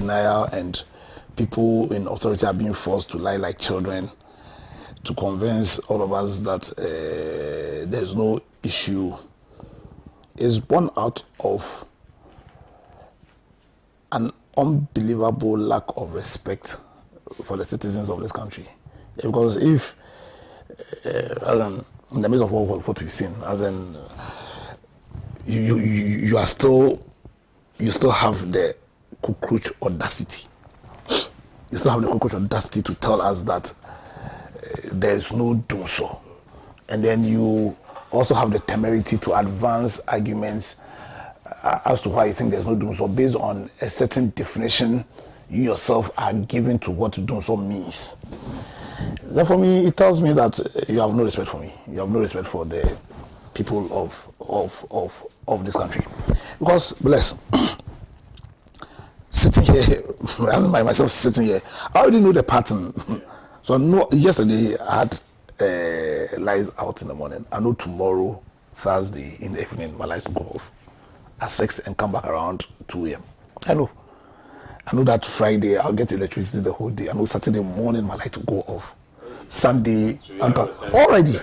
denial, and people in authority are being forced to lie like children to convince all of us that there's no issue, is born out of an unbelievable lack of respect for the citizens of this country. Because if, as in the midst of what we've seen, as in you still have the cockroach audacity. You still have the cockroach audacity to tell us that there's no doom so. And then you also have the temerity to advance arguments as to why you think there's no doom so based on a certain definition you yourself are giving to what doom so means. Then for me, it tells me that you have no respect for me. You have no respect for the people of this country. Because, bless, sitting here, as by myself sitting here, I already know the pattern. So I know yesterday I had lights out in the morning. I know tomorrow, Thursday in the evening, my lights will go off at 6 and come back around 2 a.m. I know that Friday I'll get electricity the whole day. I know Saturday morning my light will go off. Sunday, already.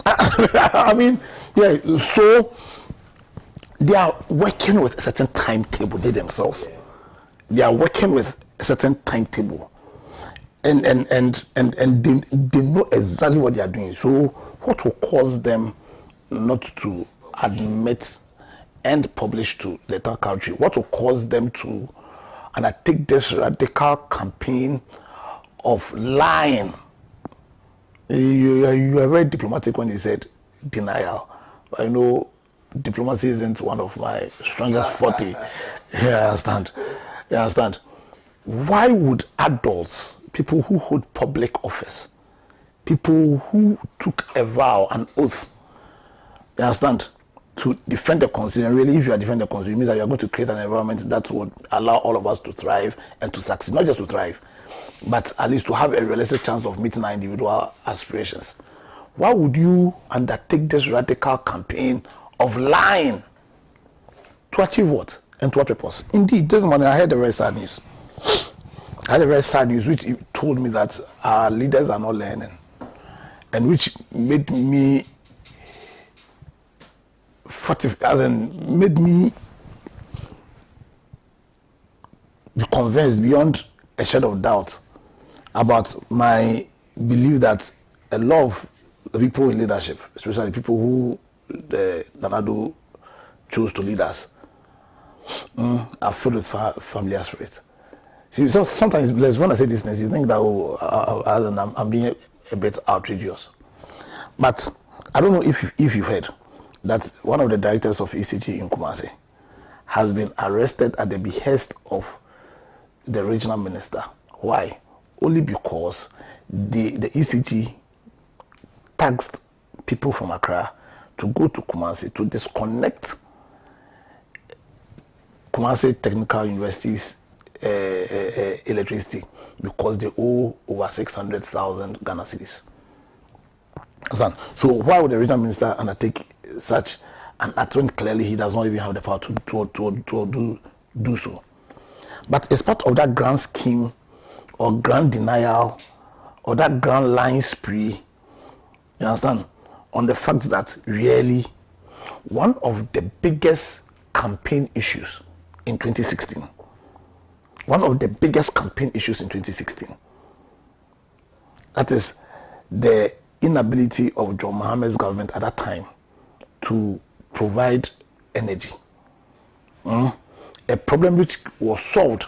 I mean, yeah, so they are working with a certain timetable, they themselves. They are working with a certain timetable. And they know exactly what they are doing. So what will cause them not to admit and publish to the entire country? What will cause them to undertake this radical campaign of lying? You are very diplomatic when you said denial. I know diplomacy isn't one of my strongest forte. Yeah, I understand. Why would adults, people who hold public office, people who took a vow, an oath, you understand, to defend the constitution? Really, if you are defending the constitution, it means that you are going to create an environment that would allow all of us to thrive and to succeed. Not just to thrive, but at least to have a realistic chance of meeting our individual aspirations. Why would you undertake this radical campaign of lying to achieve what? And to what purpose? Indeed, this morning I heard a very sad news. Which told me that our leaders are not learning, and which made me be convinced beyond a shadow of doubt about my belief that a lot of the people in leadership, especially people who the Nanado chose to lead us, are filled with familiar spirit. See, sometimes when I say these things, you think that I'm being a bit outrageous. But I don't know if you've heard that one of the directors of ECG in Kumasi has been arrested at the behest of the regional minister. Why? Only because the ECG taxed people from Accra to go to Kumasi to disconnect Kumasi Technical University's electricity because they owe over 600,000 Ghana cedis. So why would the regional minister undertake such an act when clearly he does not even have the power to do so? But as part of that grand scheme or grand denial or that grand lying spree, you understand, on the fact that really one of the biggest campaign issues in 2016, that is the inability of John Mohammed's government at that time to provide energy. A problem which was solved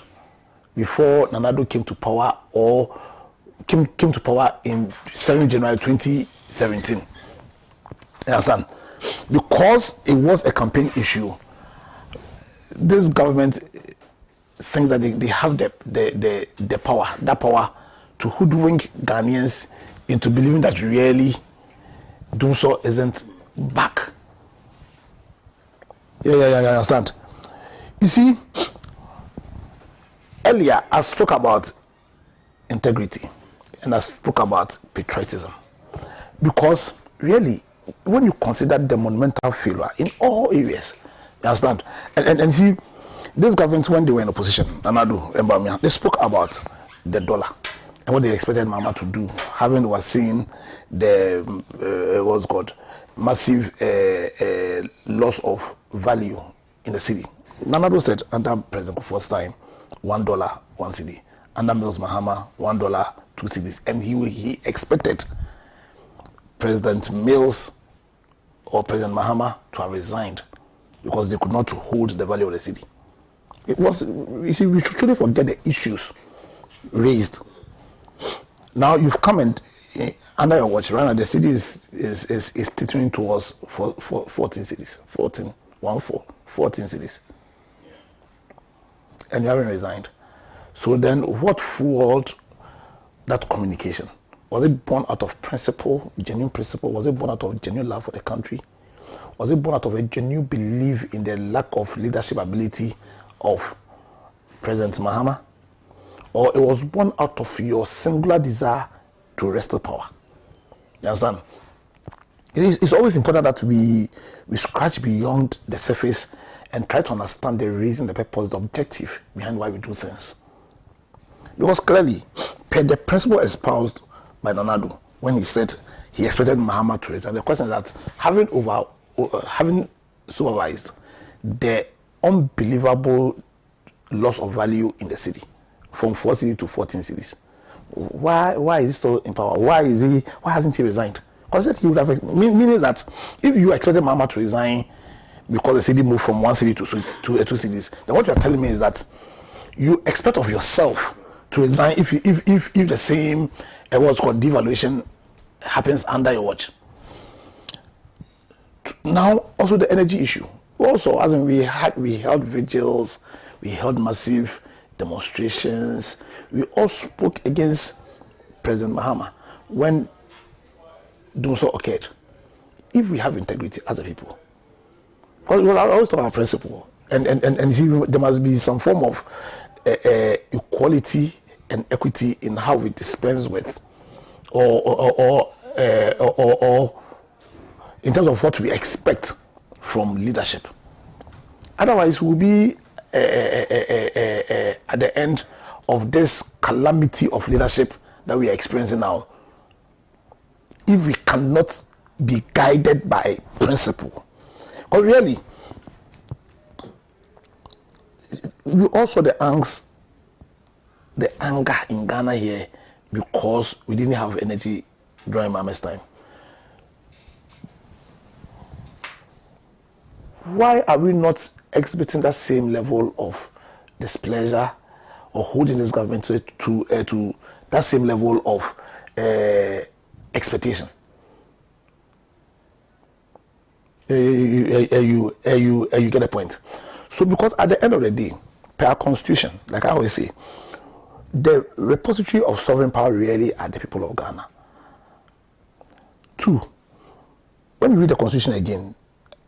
before Nanado came to power, or came to power in 7 January 2017. You understand? Because it was a campaign issue, this government thinks that they have the power to hoodwink Ghanaians into believing that really doing so isn't back. Yeah, I understand. You see, earlier I spoke about integrity and I spoke about patriotism, because really, when you consider the monumental failure in all areas, you understand, and see, This government, when they were in opposition, Nanado and Bamia, they spoke about the dollar and what they expected Mama to do, having was seeing the what's called massive loss of value in the city. Nanado said under President Kufuor's time, $1, 1 cedi. Under Mills Mahama, $1, 2 cedis. And he expected President Mills or President Mahama to have resigned because they could not hold the value of the city. It was, you see, we should truly forget the issues raised. Now you've come and under your watch, right now the city is teetering towards 14 cities, 14 cities. And you haven't resigned. So then what fueled that communication? Was it born out of principle, genuine principle? Was it born out of genuine love for the country? Was it born out of a genuine belief in the lack of leadership ability of President Mahama? Or it was born out of your singular desire to wrest power? You understand? It's always important that we scratch beyond the surface and try to understand the reason, the purpose, the objective behind why we do things. Because clearly, per the principle espoused by Nanado, when he said he expected Mahama to resign, the question is that having supervised the unbelievable loss of value in the city from 4 cities to 14 cities, why is he still in power? Why hasn't he resigned? Because he would have, meaning that if you expected Mahama to resign because the city moved from 1 city to 2 cities, then what you are telling me is that you expect of yourself to resign if the same what's called devaluation happens under your watch. Now also the energy issue. Also, as in we held vigils, we held massive demonstrations, we all spoke against President Mahama when Dumso occurred. If we have integrity as a people, because I always talk about principle, and see, there must be some form of equality and equity in how we dispense with, or in terms of what we expect from leadership. Otherwise, we'll be at the end of this calamity of leadership that we are experiencing now. If we cannot be guided by principle, or really, we also the anger in Ghana here because we didn't have energy during Mama's time. Why are we not exhibiting that same level of displeasure or holding this government to that same level of expectation? You get a point. So because at the end of the day, per our constitution, like I always say, the repository of sovereign power really are the people of Ghana. 2, when we read the constitution again,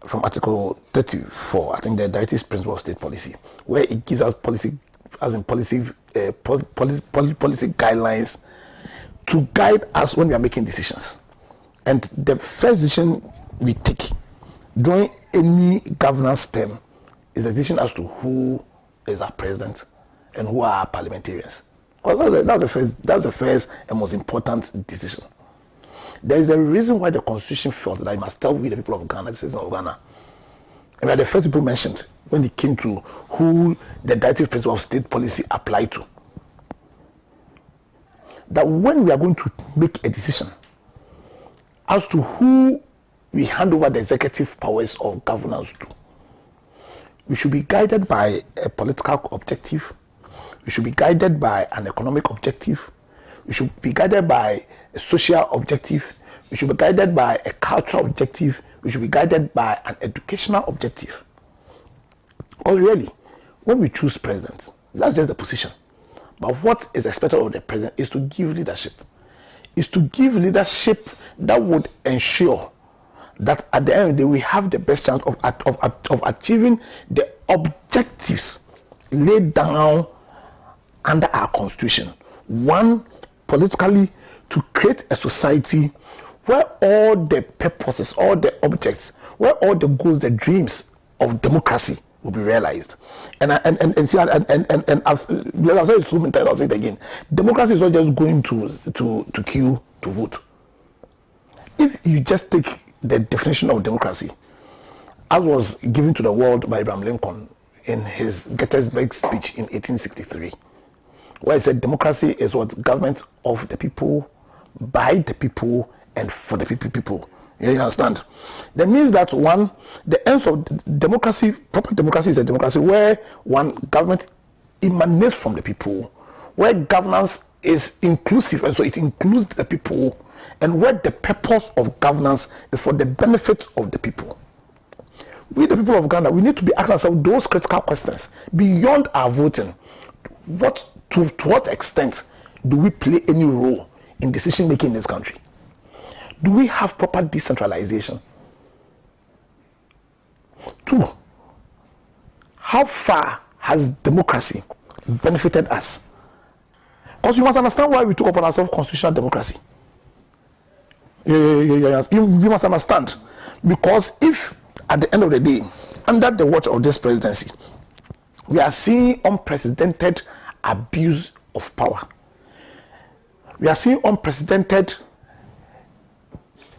from Article 34, I think the directive principle of state policy, where it gives us policy guidelines to guide us when we are making decisions. And the first decision we take during any governance term is a decision as to who is our president and who are our parliamentarians. Well, that's the first and most important decision. There is a reason why the constitution felt that I must tell we the people of Ghana, the citizens of Ghana. And we are the first people mentioned when it came to who the directive principle of state policy applied to. That when we are going to make a decision as to who we hand over the executive powers of governance to, we should be guided by a political objective, we should be guided by an economic objective, we should be guided by a social objective, we should be guided by a cultural objective, we should be guided by an educational objective. Or really, when we choose presidents, that's just the position. But what is expected of the president is to give leadership. Is to give leadership that would ensure that at the end of the day we have the best chance of achieving the objectives laid down under our constitution. One, politically, to create a society where all the purposes, all the objects, where all the goals, the dreams of democracy will be realized. And see, and I've said it so many times, I'll say it again. Democracy is not just going to queue to vote. If you just take the definition of democracy as was given to the world by Abraham Lincoln in his Gettysburg speech in 1863, where he said democracy is what government of the people, by the people, and for the people. You understand? That means that one, the ends of democracy, proper democracy is a democracy where one government emanates from the people, where governance is inclusive, and so it includes the people, and where the purpose of governance is for the benefit of the people. We, the people of Ghana, we need to be asking ourselves those critical questions beyond our voting. To what extent do we play any role in decision making in this country? Do we have proper decentralization? 2, how far has democracy benefited us? Because you must understand why we took upon ourselves constitutional democracy. You must understand. Because if at the end of the day, under the watch of this presidency, we are seeing unprecedented abuse of power, we are seeing unprecedented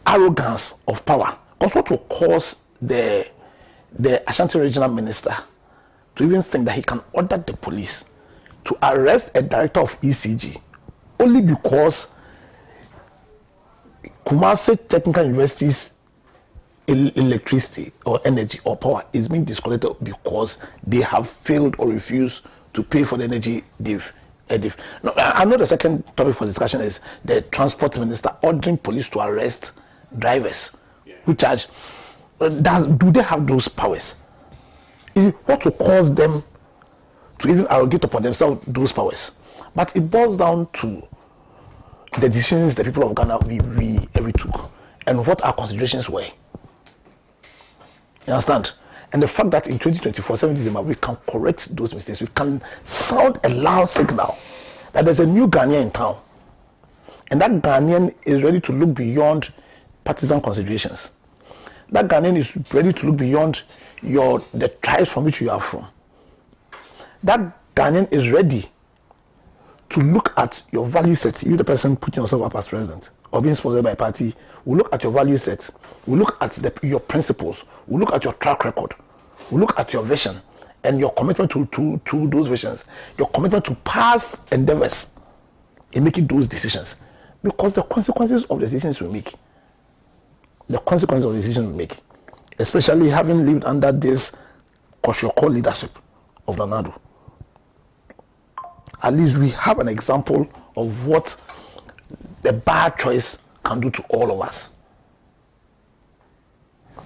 arrogance of power. Because what will cause the Ashanti regional minister to even think that he can order the police to arrest a director of ECG only because Kumasi Technical University's electricity or energy or power is being disconnected because they have failed or refused to pay for the energy they've. Now, I know the second topic for discussion is the transport minister ordering police to arrest drivers who charge. Do they have those powers? What will cause them to even arrogate upon themselves those powers? But it boils down to the decisions the people of Ghana we took and what our considerations were. You understand? And the fact that in 2024, 7 December, we can correct those mistakes. We can sound a loud signal that there's a new Ghanaian in town. And that Ghanaian is ready to look beyond partisan considerations. That Ghanaian is ready to look beyond the tribes from which you are from. That Ghanaian is ready to look at your value set. You, the person putting yourself up as president or being sponsored by a party, will look at your value set. We look at your principles. We look at your track record. We look at your vision and your commitment to those visions. Your commitment to past endeavors in making those decisions. Because the consequences of the decisions we make, especially having lived under this Koshoko leadership of Nanado, at least we have an example of what the bad choice can do to all of us.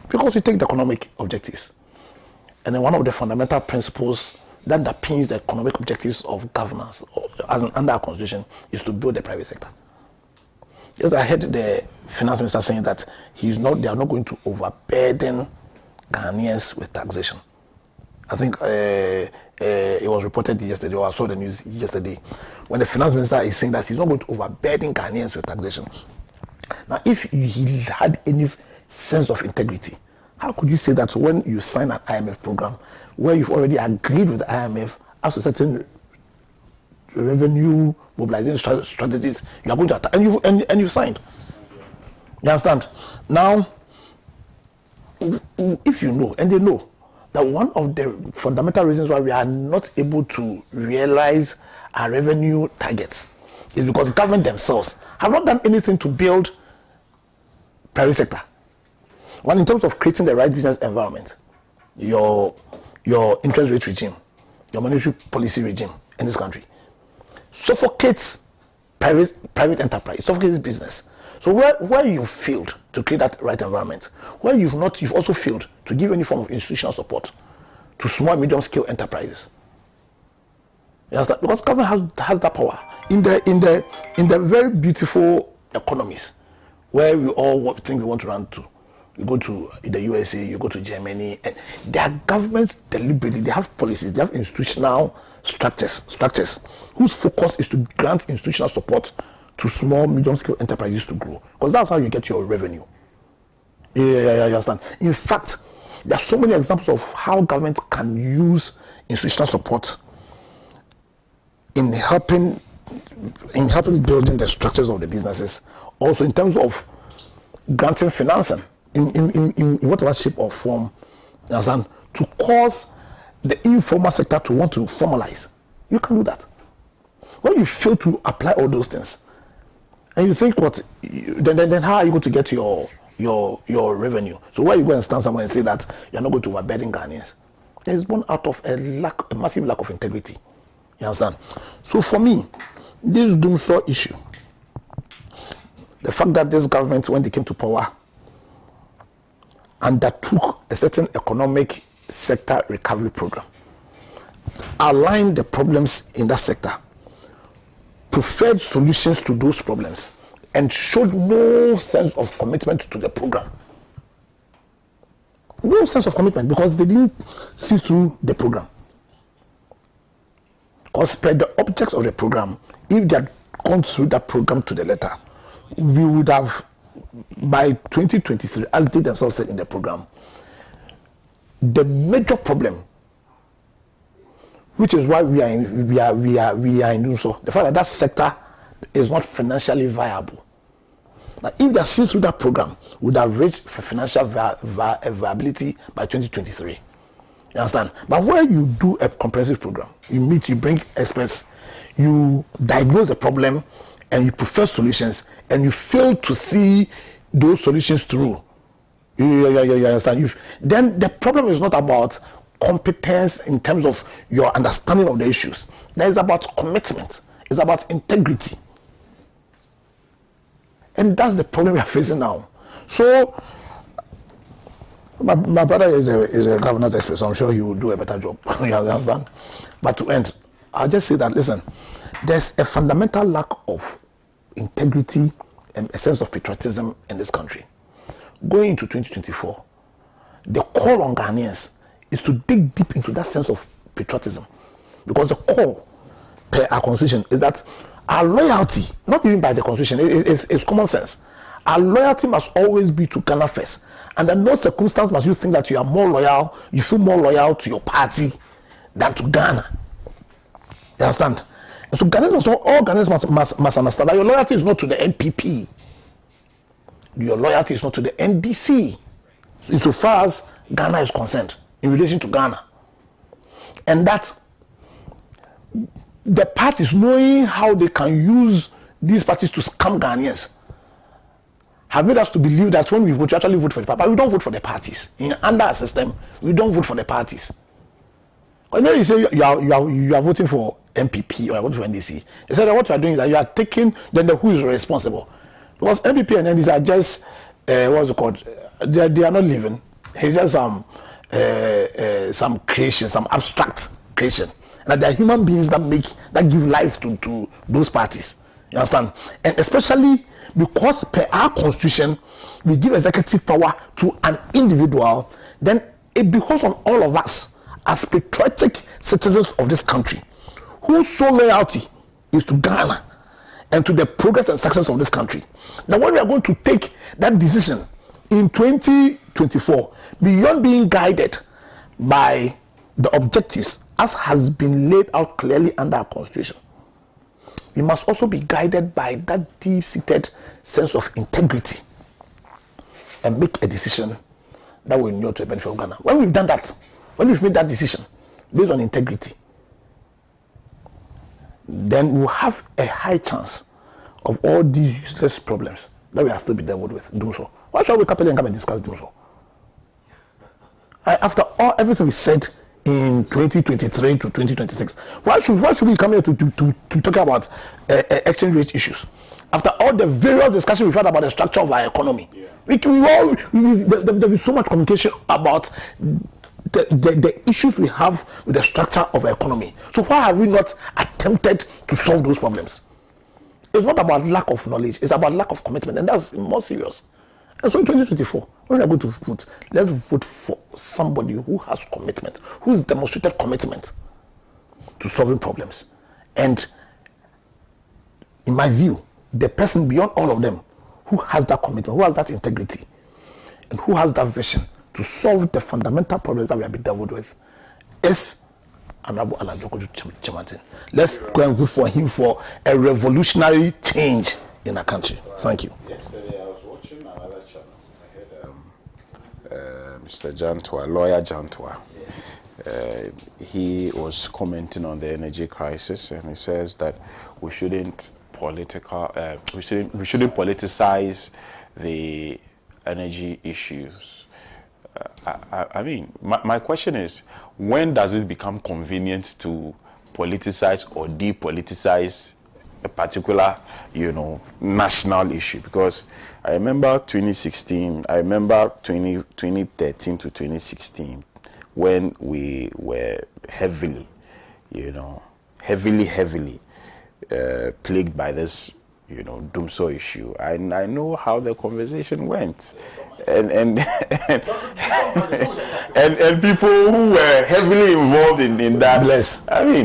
Because we take the economic objectives, and then one of the fundamental principles that underpins the economic objectives of governance under our constitution is to build the private sector. Yes, I heard the finance minister saying that they are not going to overburden Ghanaians with taxation. I think it was reported yesterday, or I saw the news yesterday, when the finance minister is saying that he's not going to overburden Ghanaians with taxation. Now, if he had any sense of integrity, how could you say that when you sign an IMF program where you've already agreed with the IMF as to certain revenue mobilization strategies, you are going to attack, and you've signed? You understand? Now, if you know, and they know, that one of the fundamental reasons why we are not able to realize our revenue targets is because government themselves have not done anything to build private sector. One, in terms of creating the right business environment, your interest rate regime, your monetary policy regime in this country suffocates private enterprise, suffocates business. So where you failed to create that right environment, where you've also failed to give any form of institutional support to small and medium scale enterprises. You understand? Because government has that power in the very beautiful economies where we all think we want to run to. You go to the USA, you go to Germany, and their governments deliberately, they have policies, they have institutional structures whose focus is to grant institutional support to small, medium-scale enterprises to grow. Because that's how you get your revenue. Yeah, you understand? In fact, There are so many examples of how government can use institutional support in helping building the structures of the businesses. Also in terms of granting financing in whatever shape or form, understand, to cause the informal sector to want to formalize. You can do that. When you fail to apply all those things, and you think then how are you going to get your revenue? So why you go and stand somewhere and say that you're not going to overburden Ghanaians? There is born out of a massive lack of integrity. You understand? So for me, this doomsday issue, the fact that this government, when they came to power, undertook a certain economic sector recovery program, aligned the problems in that sector, preferred solutions to those problems, and showed no sense of commitment to the program. No sense of commitment, because they didn't see through the program. Because per the objects of the program, if they had gone through that program to the letter, we would have, by 2023, as they themselves said in the program, the major problem, which is why we are in doing so, the fact that that sector is not financially viable. Now, if they are seen through that program, would have reached financial viability by 2023. You understand? But when you do a comprehensive program, you bring experts, you diagnose the problem, and you prefer solutions, and you fail to see those solutions through. You understand? Then the problem is not about competence in terms of your understanding of the issues. That is about commitment. It's about integrity. And that's the problem we are facing now. So, my brother is a governance expert, so I'm sure he will do a better job. You understand? But to end, I'll just say that, listen, there's a fundamental lack of integrity and a sense of patriotism in this country. Going into 2024, the call on Ghanaians is to dig deep into that sense of patriotism. Because the call per our constitution is that our loyalty, not even by the constitution, it's common sense. Our loyalty must always be to Ghana first. Under no circumstance must you think that you are more loyal, you feel more loyal to your party than to Ghana. You understand? And so Ghanaians all Ghanaians must understand that your loyalty is not to the NPP. Your loyalty is not to the NDC. So far as Ghana is concerned, in relation to Ghana. And that the parties, knowing how they can use these parties to scam Ghanaians, have made us to believe that when we vote, we actually vote for the party. But we don't vote for the parties. Under our system, we don't vote for the parties. When you say you are voting for MPP or you are voting for NDC, they said that what you are doing is that you are taking, then who is responsible? Because MPP and NDC are just, what's it called? They are not living. It's just some creation, some abstract creation. And there are human beings that give life to those parties. You understand? And especially because per our constitution, we give executive power to an individual, then it behoves on all of us as patriotic citizens of this country, whose sole loyalty is to Ghana and to the progress and success of this country. Now, when we are going to take that decision in 2024, beyond being guided by the objectives as has been laid out clearly under our constitution, we must also be guided by that deep-seated sense of integrity and make a decision that will inure to the benefit of Ghana. When we've done that, when we've made that decision based on integrity, then we'll have a high chance of all these useless problems that we are still be dealt with doing so. Why should we wake up early and come and discuss doing so? After everything we said in 2023 to 2026, why should we come here to talk about exchange rate issues? After all the various discussions we've had about the structure of our economy, there is so much communication about the issues we have with the structure of our economy. So why have we not attempted to solve those problems? It's not about lack of knowledge, it's about lack of commitment, and that's more serious. And so in 2024, when we are going to vote, let's vote for somebody who has commitment, who's demonstrated commitment to solving problems. And in my view, the person beyond all of them who has that commitment, who has that integrity, and who has that vision to solve the fundamental problems that we have been dealt with is Honorable Alan Jokoju Chimantin. Let's go and vote for him for a revolutionary change in our country. Thank you. Yesterday I was watching another channel. I heard Mr. Jantua, lawyer Jantua. He was commenting on the energy crisis, and he says that we shouldn't politicize the energy issues. I mean, my question is, when does it become convenient to politicize or depoliticize a particular, national issue? Because I remember 2016, I remember 2013 to 2016, when we were heavily plagued by this, doomsday issue. I know how the conversation went, and people who were heavily involved in that.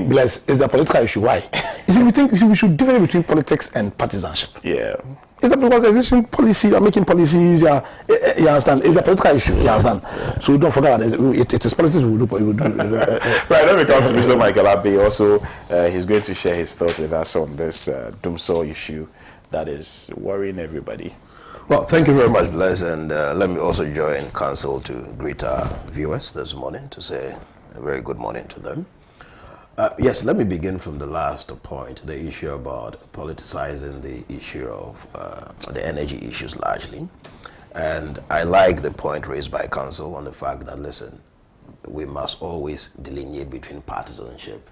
Bless is a political issue. Why? We should differentiate between politics and partisanship. Yeah. It's a political policy. You are making policies. You understand? It's a political issue. You understand? So don't forget that it is politics. We will do. Right. Let me come to Mr. Michael Abbey. Also, he's going to share his thoughts with us on this doomsday issue that is worrying everybody. Well, thank you very much, Bless, and let me also join counsel to greet our viewers this morning, to say a very good morning to them. Yes, let me begin from the last point, the issue about politicizing the issue of the energy issues largely. And I like the point raised by counsel on the fact that, listen, we must always delineate between partisanship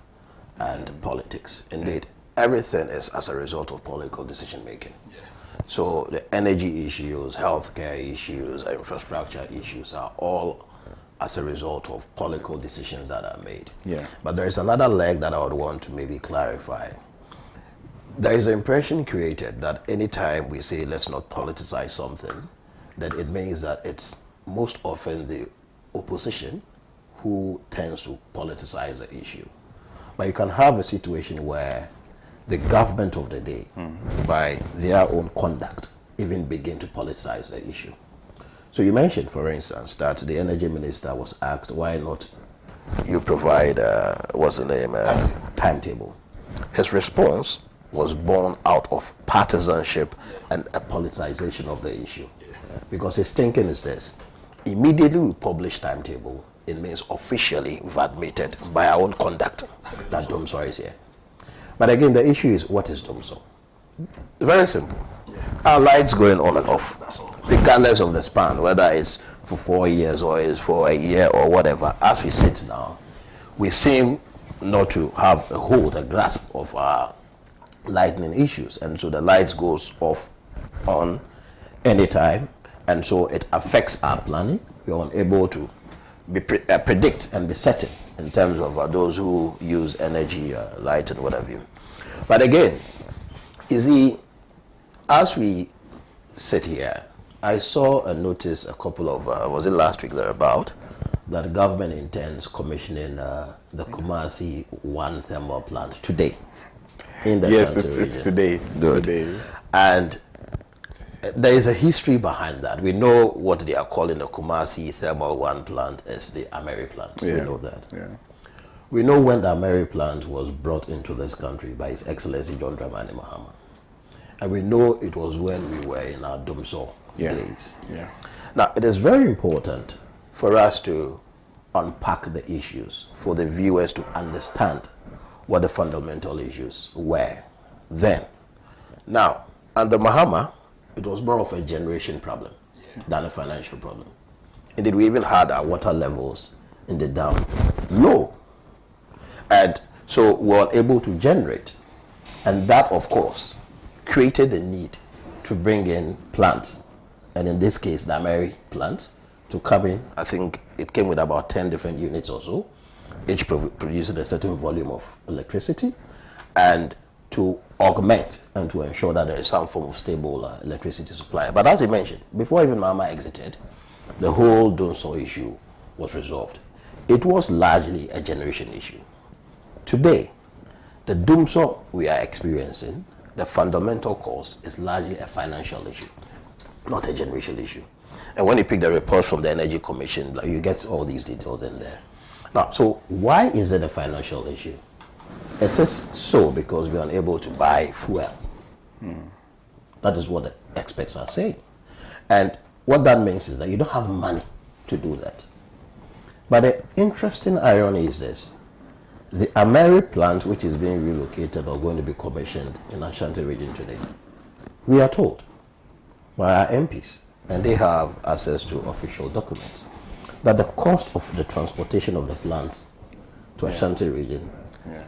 and politics. Indeed, everything is as a result of political decision making. Yeah. So the energy issues, healthcare issues, infrastructure issues are all as a result of political decisions that are made. Yeah. But there is another leg that I would want to maybe clarify. There is an impression created that anytime we say let's not politicize something, that it means that it's most often the opposition who tends to politicize the issue. But you can have a situation where the government of the day, by their own conduct, even begin to politicize the issue. So you mentioned, for instance, that the energy minister was asked, why not you provide, what's the name, timetable. His response was born out of partisanship and a politicization of the issue. Because his thinking is this: immediately we publish timetable, it means officially we've admitted by our own conduct that doomsday is here. But again, the issue is, what is doomsday? Very simple. Our lights going on and off, regardless of the span, whether it's for 4 years or it's for a year or whatever. As we sit now, we seem not to have a grasp of our lightning issues, and so the lights goes off on anytime, and so it affects our planning. We are unable to predict and be certain in terms of those who use energy, light and what have you. But again, you see, as we sit here, I saw a notice a couple of, was it last week thereabout, that the government intends commissioning the Kumasi 1 thermal plant today. In the yes, it's today. Good. Today. And there is a history behind that. We know what they are calling the Kumasi Thermal 1 plant as the Ameri plant. Yeah. We know that. Yeah. We know when the Ameri plant was brought into this country by His Excellency John Dramani Mahama. And we know it was when we were in our doomsday days. Yeah. Now, it is very important for us to unpack the issues, for the viewers to understand what the fundamental issues were then. Now, under Mahama, it was more of a generation problem than a financial problem. Indeed, we even had our water levels in the dam low. And so we were able to generate. And that, of course, created the need to bring in plants. And in this case, the Ameri plant, to come in. I think it came with about 10 different units or so, each producing a certain volume of electricity, and to augment and to ensure that there is some form of stable electricity supply. But as I mentioned, before even Mama exited, the whole doomsday issue was resolved. It was largely a generation issue. Today, the doomsday we are experiencing, the fundamental cause is largely a financial issue, not a generational issue. And when you pick the report from the Energy Commission, you get all these details in there. Now, so why is it a financial issue? It is so because we are unable to buy fuel. That is what the experts are saying. And what that means is that you don't have money to do that. But the interesting irony is this. The Ameri plant, which is being relocated or going to be commissioned in Ashanti region today, we are told by our MPs, and they have access to official documents, that the cost of the transportation of the plants to Ashanti region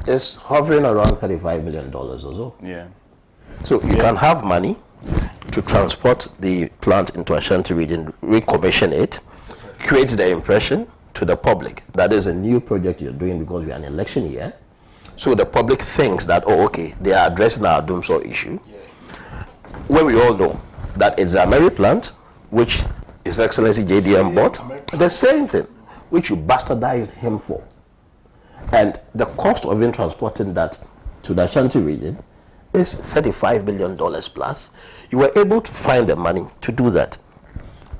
is hovering around $35 million or so. Yeah. So you can have money to transport the plant into Ashanti region, recommission it, create the impression to the public that is a new project you're doing because we are an election year. So the public thinks that, oh, okay, they are addressing our Dumsor issue. When we all know that it's the Ameri plant, which His Excellency JDM bought, the same thing, which you bastardized him for. And the cost of transporting that to the Ashanti region is $35 million plus. You were able to find the money to do that.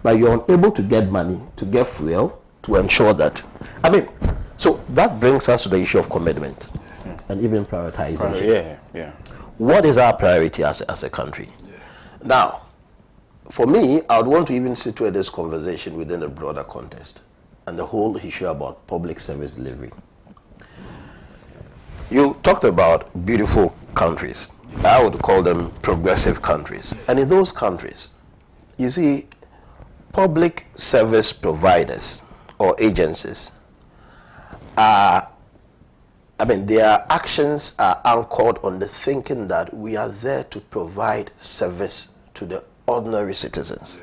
But you're unable to get money to get fuel to ensure that. I mean, so that brings us to the issue of commitment and even prioritization. Yeah. What is our priority as a country? Now, for me, I would want to even situate this conversation within a broader context and the whole issue about public service delivery. You talked about beautiful countries. I would call them progressive countries. And in those countries, you see, public service providers or agencies are, their actions are anchored on the thinking that we are there to provide service to the ordinary citizens.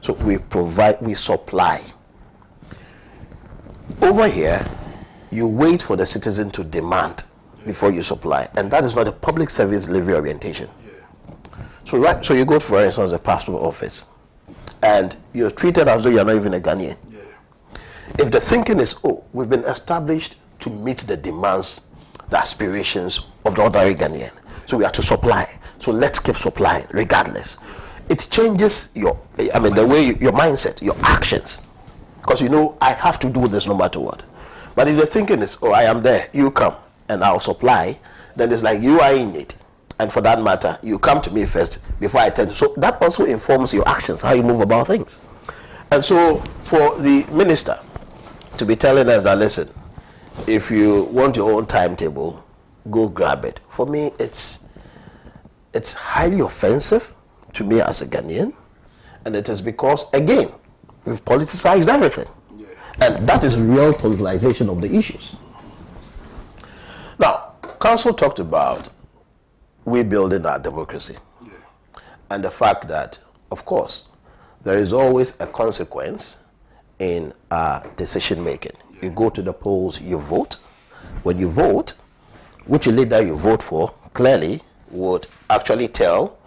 So we supply. Over here, you wait for the citizen to demand before you supply, and that is not a public service delivery orientation. So you go, for instance, a pastoral office, and you're treated as though you're not even a Ghanaian. If the thinking is, oh, we've been established to meet the demands, the aspirations of the ordinary Ghanaian, so we have to supply, so let's keep supplying regardless. It changes your mindset, your actions, because you know, I have to do this no matter what. But if the thinking is, oh, I am there, you come and I'll supply, then it's like you are in it. And for that matter, you come to me first before I tell you. So that also informs your actions, how you move about things. And so for the minister to be telling us that, listen, if you want your own timetable, go grab it. For me, it's highly offensive to me as a Ghanaian. And it is because, again, we've politicized everything. And that is real politicization of the issues. Now, Council talked about we building our democracy. And the fact that, of course, there is always a consequence in our decision making. You go to the polls, you vote. When you vote, which leader you vote for clearly would actually tell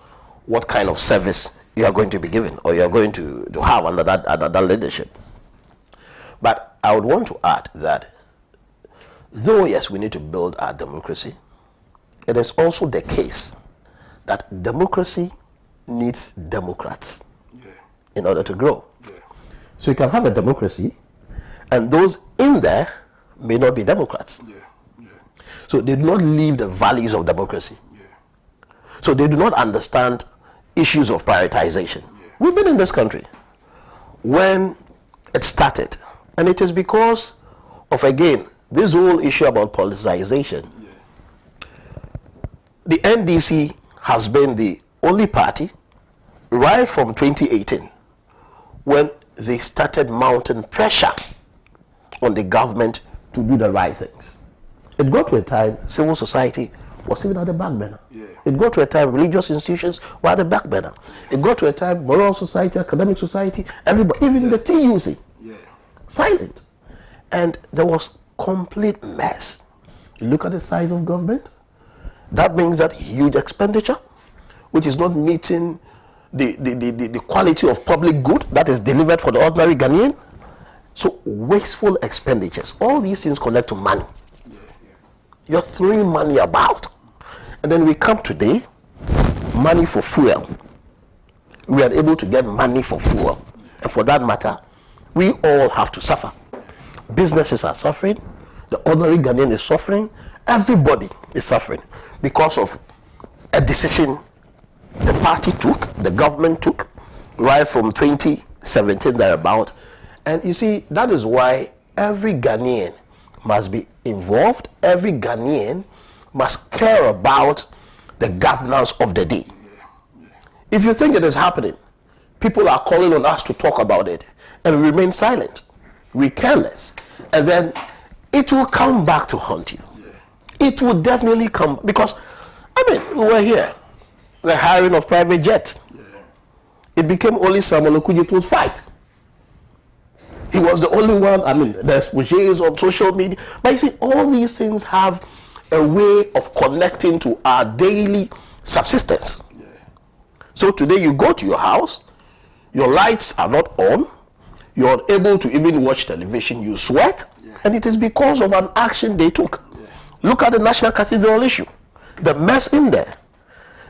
what kind of service you are going to be given or you are going to have under that leadership. But I would want to add that though, yes, we need to build our democracy, it is also the case that democracy needs Democrats in order to grow. So you can have a democracy, and those in there may not be Democrats. So they do not live the values of democracy. So they do not understand issues of prioritization. We've been in this country when it started, and it is because of, again, this whole issue about politicization. The NDC has been the only party right from 2018 when they started mounting pressure on the government to do the right things. It got to a time civil society was even at the back burner. It got to a time religious institutions were at the back burner. It got to a time moral society, academic society, everybody, even the TUC, silent. And there was complete mess. You look at the size of government, that means that huge expenditure, which is not meeting the quality of public good that is delivered for the ordinary Ghanaian. So wasteful expenditures, all these things connect to money. You're throwing money about. And then we come today, money for fuel. We are able to get money for fuel. And for that matter, we all have to suffer. Businesses are suffering. The ordinary Ghanaian is suffering. Everybody is suffering because of a decision the party took, the government took, right from 2017 thereabout. And you see, that is why every Ghanaian must be involved. Every Ghanaian must care about the governance of the day. If you think it is happening, people are calling on us to talk about it, and we remain silent. We care less. And then it will come back to haunt you. It will definitely come, because, I mean, we were here. The hiring of private jets. It became only Samuel Okudze's fight. He was the only one. I mean, there's exposés on social media. But you see, all these things have a way of connecting to our daily subsistence. So today you go to your house, your lights are not on, you're unable to even watch television, you sweat, and it is because of an action they took. Look at the National Cathedral issue. The mess in there.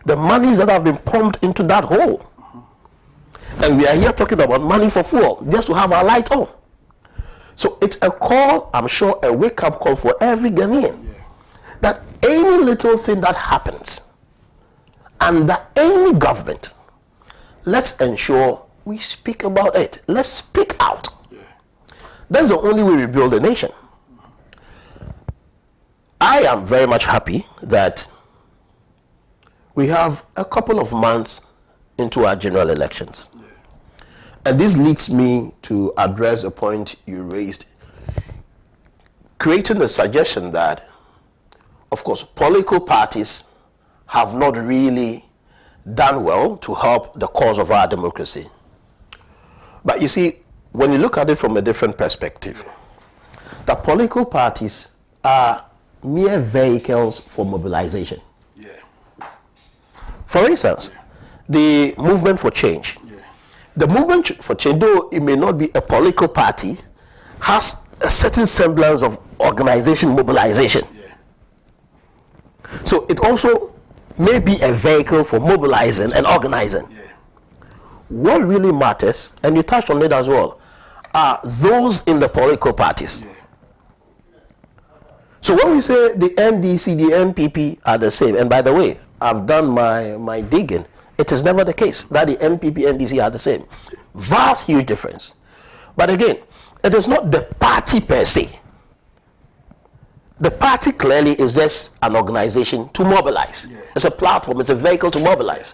The monies that have been pumped into that hole. And we are here talking about money for fuel, just to have our light on. So it's a call, I'm sure, a wake-up call for every Ghanaian. That any little thing that happens, under any government, let's ensure we speak about it. Let's speak out. That's the only way we build a nation. I am very much happy that we have a couple of months into our general elections. And this leads me to address a point you raised, creating the suggestion that, of course, political parties have not really done well to help the cause of our democracy. But you see, when you look at it from a different perspective, the political parties are mere vehicles for mobilization. For instance, the movement for change. The movement for change, though it may not be a political party, has a certain semblance of organization, mobilization. So it also may be a vehicle for mobilizing and organizing. What really matters, and you touched on it as well, are those in the political parties. So when we say the NDC, the NPP are the same, and by the way, I've done my digging, it is never the case that the NPP, NDC are the same. Vast, huge difference. But again, it is not the party per se. The party clearly is just an organization to mobilize. It's a platform, it's a vehicle to mobilize.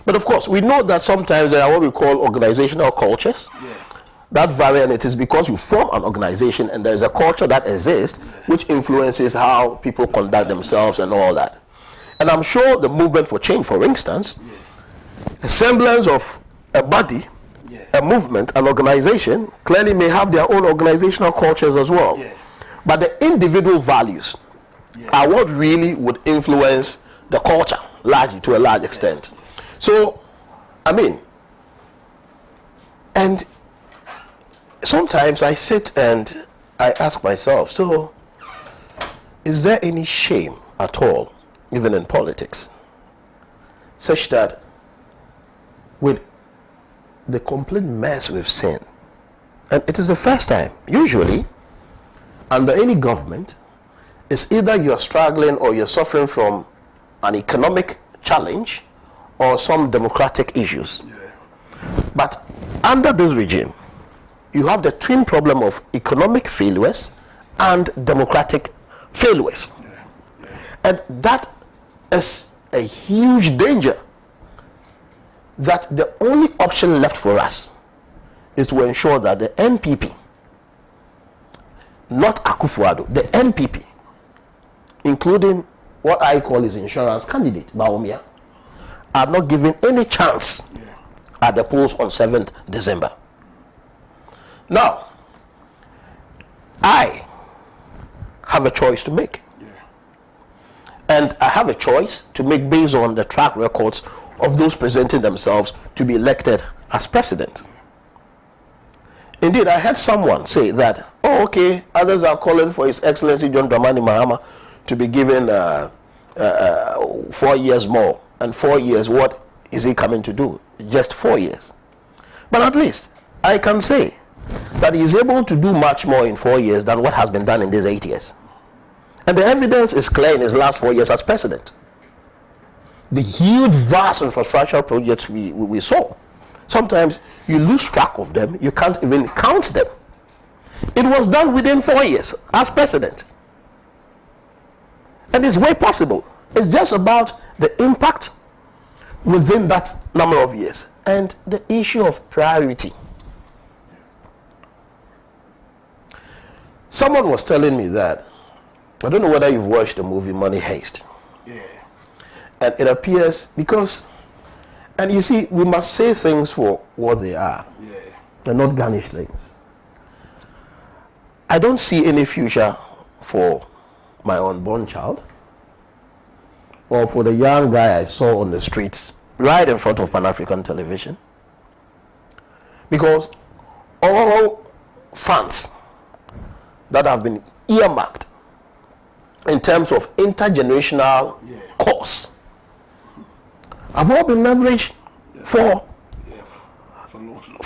But of course, we know that sometimes there are what we call organizational cultures that vary, and it is because you form an organization and there is a culture that exists which influences how people conduct themselves and all that. And I'm sure the movement for change, for instance, a semblance of a body, a movement, an organization, clearly may have their own organizational cultures as well. But the individual values are what really would influence the culture, largely, to a large extent. So, I mean, and sometimes I sit and I ask myself, so is there any shame at all, even in politics, such that with the complete mess we've seen, and it is the first time, usually, under any government, it's either you're struggling or you're suffering from an economic challenge or some democratic issues. But under this regime, you have the twin problem of economic failures and democratic failures. And that is a huge danger, that the only option left for us is to ensure that the NPP, not Akufo-Addo, the NPP, including what I call his insurance candidate, Bawumia, are not given any chance at the polls on 7th December. Now, I have a choice to make. And I have a choice to make based on the track records of those presenting themselves to be elected as president. Indeed, I heard someone say that, oh, okay, others are calling for His Excellency John Dramani Mahama to be given 4 years more. And 4 years, what is he coming to do? Just 4 years. But at least I can say that he is able to do much more in 4 years than what has been done in these 8 years. And the evidence is clear in his last 4 years as president. The huge, vast infrastructure projects we saw, sometimes you lose track of them, you can't even count them. It was done within 4 years as president. And it's way possible. It's just about the impact within that number of years and the issue of priority. Someone was telling me that, I don't know whether you've watched the movie Money Heist. Yeah. And it appears because, and you see, we must say things for what they are. Yeah. They're not garnished things. I don't see any future for my unborn child or for the young guy I saw on the streets right in front of Pan-African television, because all funds that have been earmarked in terms of intergenerational cause have all been leveraged for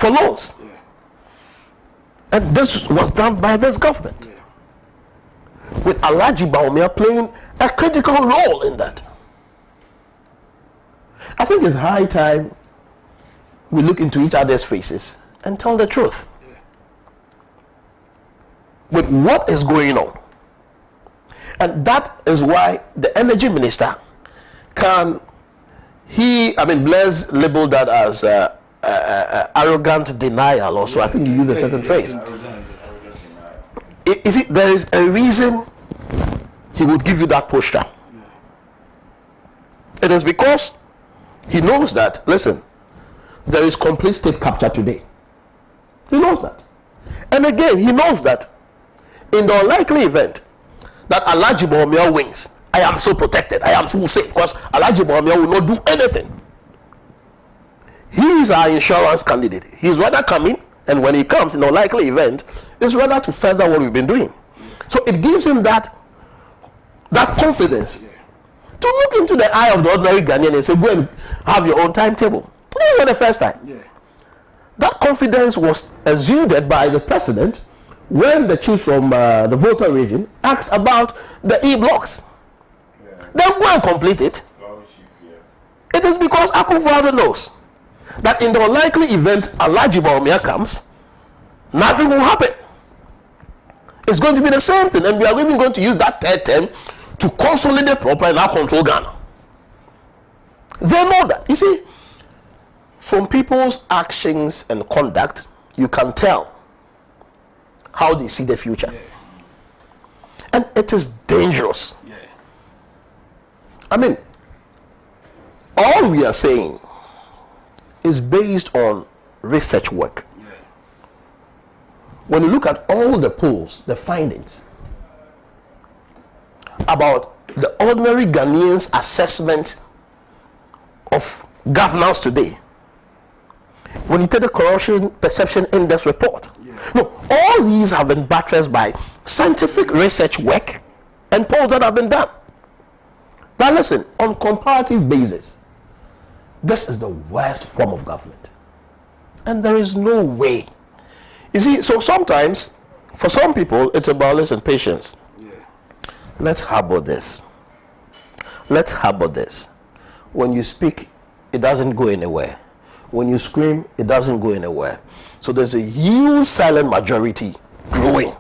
loans. Yeah. And this was done by this government, with Alhaji Bawumia playing a critical role in that. I think it's high time we look into each other's faces and tell the truth. With what is going on. And that is why the energy minister Blaise labeled that as arrogant denial also. I think you used a certain phrase. Arrogant denial. You see, there is a reason he would give you that posture. It is because he knows that, listen, there is complete state capture today. He knows that. And again, he knows that in the unlikely event that Alhaji Bawumia wins, I am so protected, I am so safe, because Alhaji Bawumia will not do anything. He is our insurance candidate. He is rather coming, and when he comes in the unlikely event, it's rather to further what we've been doing. So it gives him that confidence to look into the eye of the ordinary Ghanaian and say, go and have your own timetable. This is not the first time. Yeah. That confidence was exuded by the president when the chief from the Volta region asked about the E-blocks. Then go and complete it. It is because Akufo-Addo knows that in the unlikely event Alhaji Bawumia comes, nothing will happen. It's going to be the same thing, and we are even going to use that third term to consolidate proper and now control Ghana. They know that. You see, from people's actions and conduct, you can tell how they see the future. And it is dangerous. I mean, all we are saying is based on research work. When you look at all the polls, the findings about the ordinary Ghanaians' assessment of governance today, when you take the Corruption Perception Index report, no, all these have been buttressed by scientific research work and polls that have been done. Now listen, on comparative basis, this is the worst form of government. And there is no way. You see, so sometimes, for some people, it's about, listen, patience. Let's harbor this. Let's harbor this. When you speak, it doesn't go anywhere. When you scream, it doesn't go anywhere. So there's a huge silent majority growing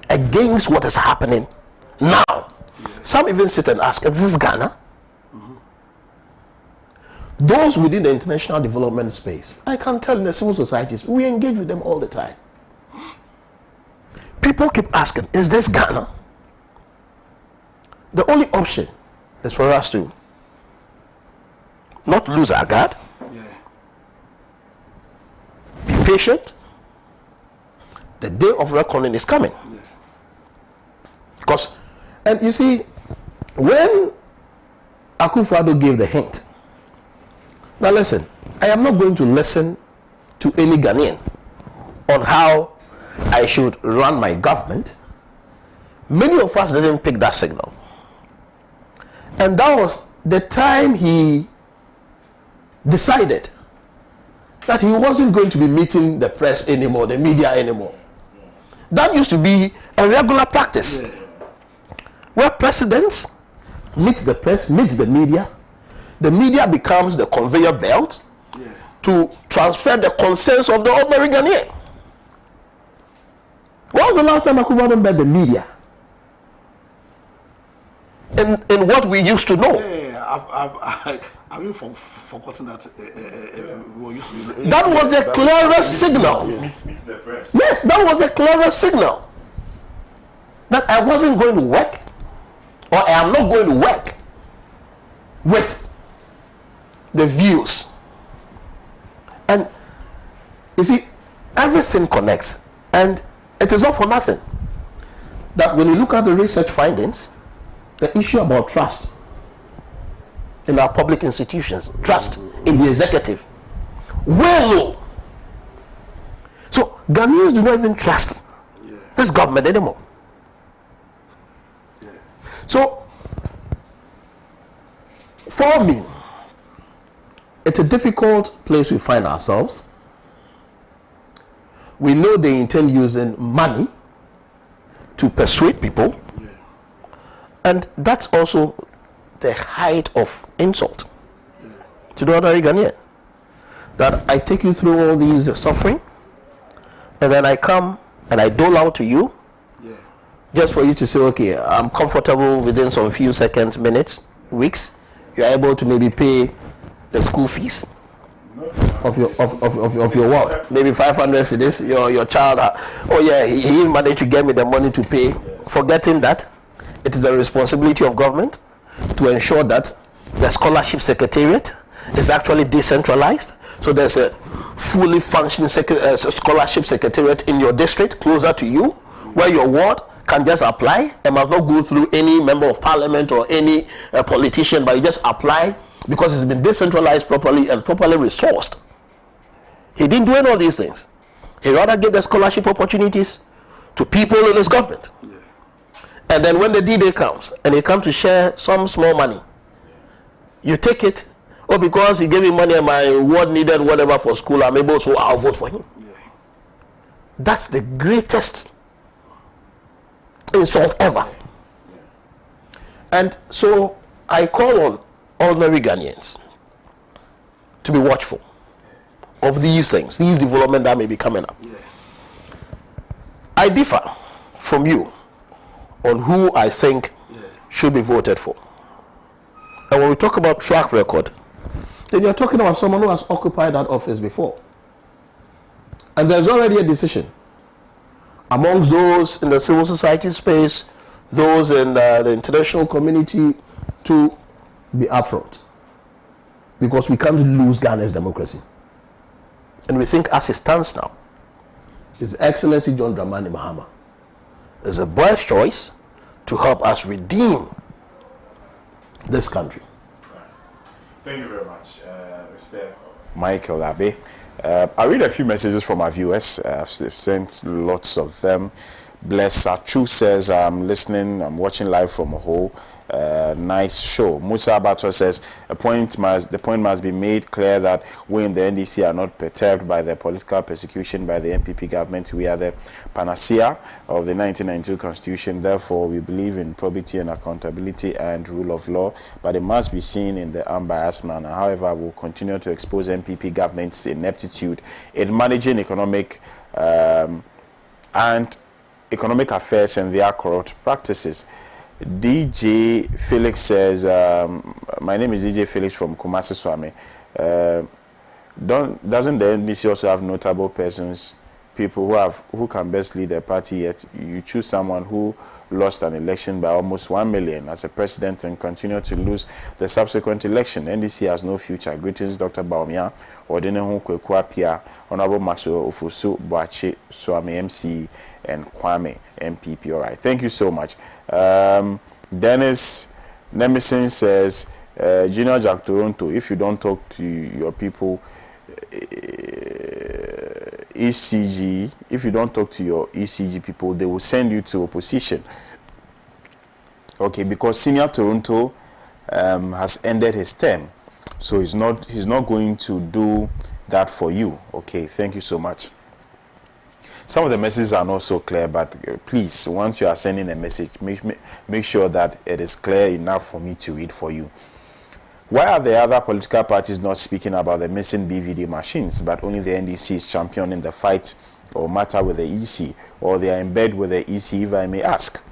against what is happening now. Some even sit and ask, is this Ghana? Those within the international development space, I can tell in the civil societies, we engage with them all the time. People keep asking, is this Ghana? The only option is for us to not lose our guard, be patient. The day of reckoning is coming. Because, and you see, when Akufo-Addo gave the hint, now listen, I am not going to listen to any Ghanaian on how I should run my government. Many of us didn't pick that signal. And that was the time he decided that he wasn't going to be meeting the press anymore, the media anymore. That used to be a regular practice, where presidents meet the press, meet the media. The media becomes the conveyor belt to transfer the concerns of the ordinary Ghanaian. When was the last time Akufo-Addo met the media? In what we used to know. I've even forgotten that we used to be. That was the clearest signal. Meet the press. Yes, that was the clearest signal. That I wasn't going to work, or I am not going to work with the views. And you see, everything connects. And it is not for nothing that when you look at the research findings, the issue about trust in our public institutions, trust in the executive, well, so Ghanaians do not even trust this government anymore. So for me, it's a difficult place we find ourselves. We know they intend using money to persuade people, and that's also the height of insult to the ordinary Ghanaian. That I take you through all these suffering, and then I come and I dole out to you, just for you to say, okay, I'm comfortable within some few seconds, minutes, weeks. You're able to maybe pay the school fees of your what? Maybe 500 cedis. Your child. Oh yeah, he managed to get me the money to pay. Forgetting that it is the responsibility of government to ensure that the scholarship secretariat is actually decentralized. So there's a fully functioning scholarship secretariat in your district closer to you, where your ward can just apply and must not go through any member of parliament or any politician, but you just apply because it's been decentralized properly and properly resourced. He didn't do any of these things. He rather gave the scholarship opportunities to people in his government. And then when the D-Day comes and he comes to share some small money, you take it, or because he gave me money and my ward needed whatever for school, I'm able, so I'll vote for him. That's the greatest insult ever. And so I call on ordinary Ghanaians to be watchful of these things, these developments that may be coming up. I differ from you on who I think should be voted for. And when we talk about track record, then you're talking about someone who has occupied that office before. And there's already a decision amongst those in the civil society space, those in the international community, to be upfront. Because we can't lose Ghana's democracy. And we think as it stands now, His Excellency John Dramani Mahama is a boy's choice to help us redeem this country. Thank you very much, Mr. Michael Abe. I'll read a few messages from our viewers. I've sent lots of them. Bless Sachu says, I'm listening, I'm watching live from a hole. Nice show. Musa Abatwa says, the point must be made clear that we in the NDC are not perturbed by the political persecution by the NPP government. We are the panacea of the 1992 Constitution. Therefore, we believe in probity and accountability and rule of law, but it must be seen in the unbiased manner. However, we'll continue to expose NPP government's ineptitude in managing economic affairs and their corrupt practices. DJ Felix says, my name is DJ Felix from Kumasi Swami. Doesn't the NDC also have notable persons, people who can best lead the party, yet you choose someone who lost an election by almost 1 million as a president and continue to lose the subsequent election? NDC has no future. Greetings, Dr. Baumia, Odene Kwekwa, Honorable Maso Ofusu Boache Swami MC, and Kwame MPP. All right, thank you so much. Dennis Nemison says, Junior Jack Toronto, if you don't talk to your people, ECG, if you don't talk to your ECG people, they will send you to opposition. Okay, because Senior Toronto has ended his term, so he's not going to do that for you. Okay, thank you so much. Some of the messages are not so clear, but please, once you are sending a message, make sure that it is clear enough for me to read for you. Why are the other political parties not speaking about the missing BVD machines, but only the NDC is championing the fight or matter with the EC, or they are in bed with the EC, if I may ask?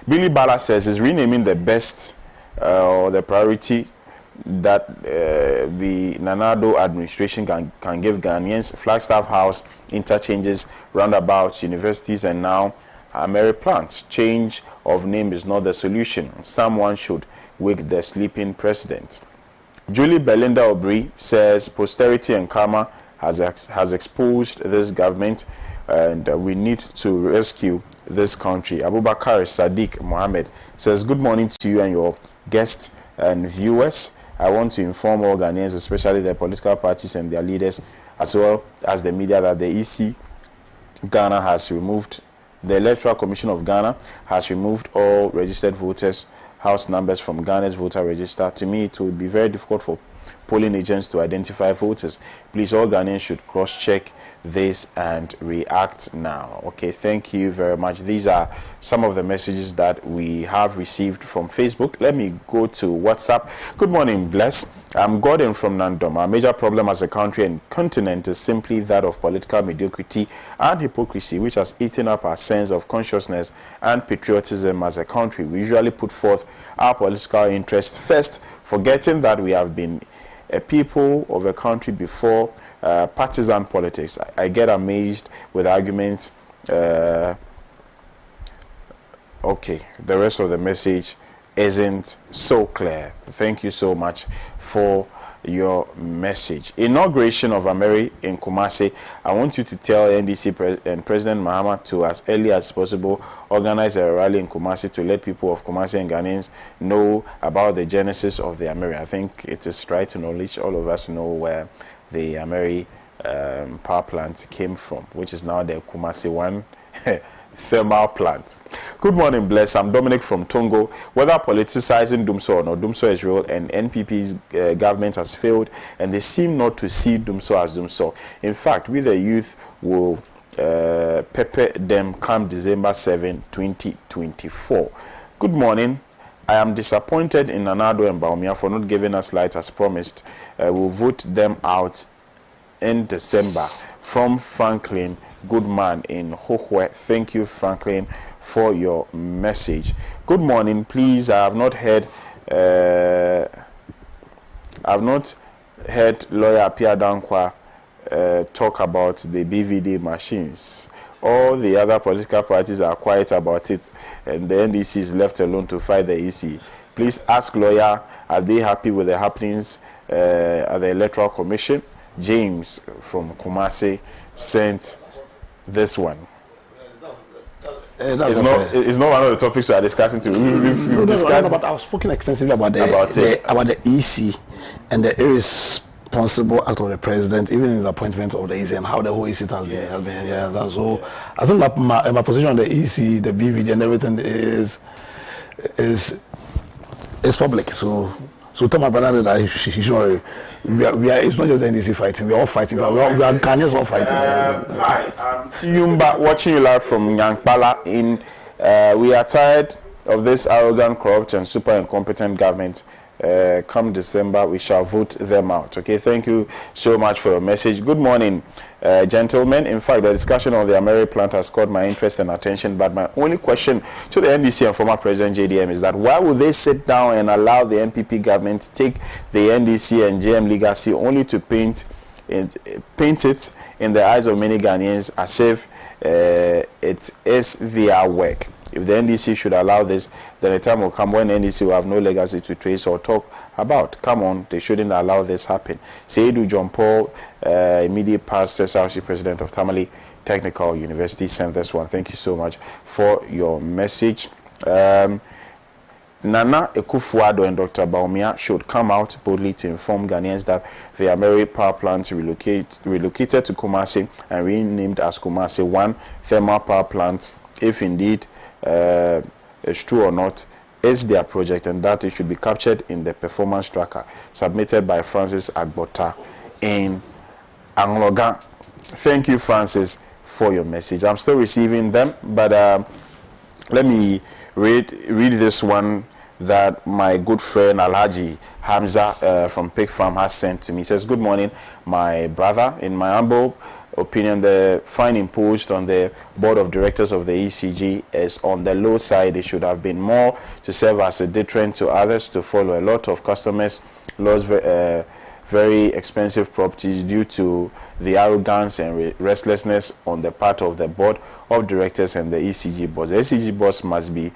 Billy Bala says, is renaming the best or the priority that the Nanado administration can give Ghanaians? Flagstaff House, interchanges, roundabouts, universities, and now Mary Plant. Change of name is not the solution. Someone should wake the sleeping president. Julie Belinda Aubry says, posterity and karma has exposed this government, and we need to rescue this country. Abubakar Sadiq Mohammed says, good morning to you and your guests and viewers. I want to inform all Ghanaians, especially the political parties and their leaders, as well as the media, that the EC Ghana has removed, the Electoral Commission of Ghana has removed all registered voters' house numbers from Ghana's voter register. To me, it would be very difficult for polling agents to identify voters. Please, all Ghanaians should cross-check this and react now. Okay, thank you very much. These are some of the messages that we have received from Facebook. Let me go to WhatsApp. Good morning, Bless. I'm Gordon from Nandom. Our major problem as a country and continent is simply that of political mediocrity and hypocrisy, which has eaten up our sense of consciousness and patriotism as a country. We usually put forth our political interest first, forgetting that we have been a people of a country before partisan politics. I get amazed with arguments. Okay, the rest of the message isn't so clear. Thank you so much for your message. Inauguration of Ameri in Kumasi. I want you to tell NDC and President Mahama to, as early as possible, organize a rally in Kumasi to let people of Kumasi and Ghanaians know about the genesis of the Ameri. I think it is right to knowledge. All of us know where the Ameri power plant came from, which is now the Kumasi 1 thermal plant. Good morning, Bless. I'm Dominic from Tongo. Whether politicizing Dumso or not, Dumso is real, and NPP's government has failed, and they seem not to see Dumso as Dumso. In fact, we the youth will pepper them come December 7, 2024. Good morning. I am disappointed in Nanado and Baumia for not giving us lights as promised. We'll vote them out in December. From Franklin Goodman in Hohwe. Thank you, Franklin, for your message. Good morning. Please, I have not heard lawyer Pierre Dankwa talk about the BVD machines. All the other political parties are quiet about it, and the NDC is left alone to fight the EC. Please ask lawyer, are they happy with the happenings at the Electoral Commission? James from Kumasi sent this one. It's not one of the topics we are discussing. But I've spoken extensively about the EC and the irresponsible act of the president, even in his appointment of the EC, and how the whole EC has been. Yeah, so I think that my position on the EC, the BVD, and everything is public. So tell my brother that he should. We are. It's not just the NDC fighting. We are all fighting. We are Ghanaians all fighting. Hi, I'm Tiyumba, watching you live from Nyankpala. We are tired of this arrogant, corrupt, and super incompetent government. Come December, we shall vote them out. Okay, thank you so much for your message. Good morning, gentlemen. In fact, the discussion on the Ameri plant has caught my interest and attention, but my only question to the NDC and former President JDM is that why would they sit down and allow the NPP government to take the NDC and JM legacy only to paint it in the eyes of many Ghanaians as if it is their work? If the NDC should allow this, then a time will come when NDC will have no legacy to trace or talk about. Come on, they shouldn't allow this happen. Seidu John Paul, immediate past SRC president of Tamale Technical University, sent this one. Thank you so much for your message. Nana Ekufuado and Dr. Baumia should come out boldly to inform Ghanaians that the Ameri power plant relocated to Kumasi and renamed as Kumasi 1 thermal power plant, if indeed it's true or not, is their project, and that it should be captured in the performance tracker submitted by Francis Agbota in Angloga. Thank you, Francis, for your message. I'm still receiving them, but let me read this one that my good friend Alhaji Hamza from Pig Farm has sent to me. He says, good morning, my brother. In my humble opinion, the fine imposed on the board of directors of the ECG is on the low side. It should have been more to serve as a deterrent to others to follow. A lot of customers lost very expensive properties due to the arrogance and restlessness on the part of the board of directors and the ECG boss. The ECG boss must be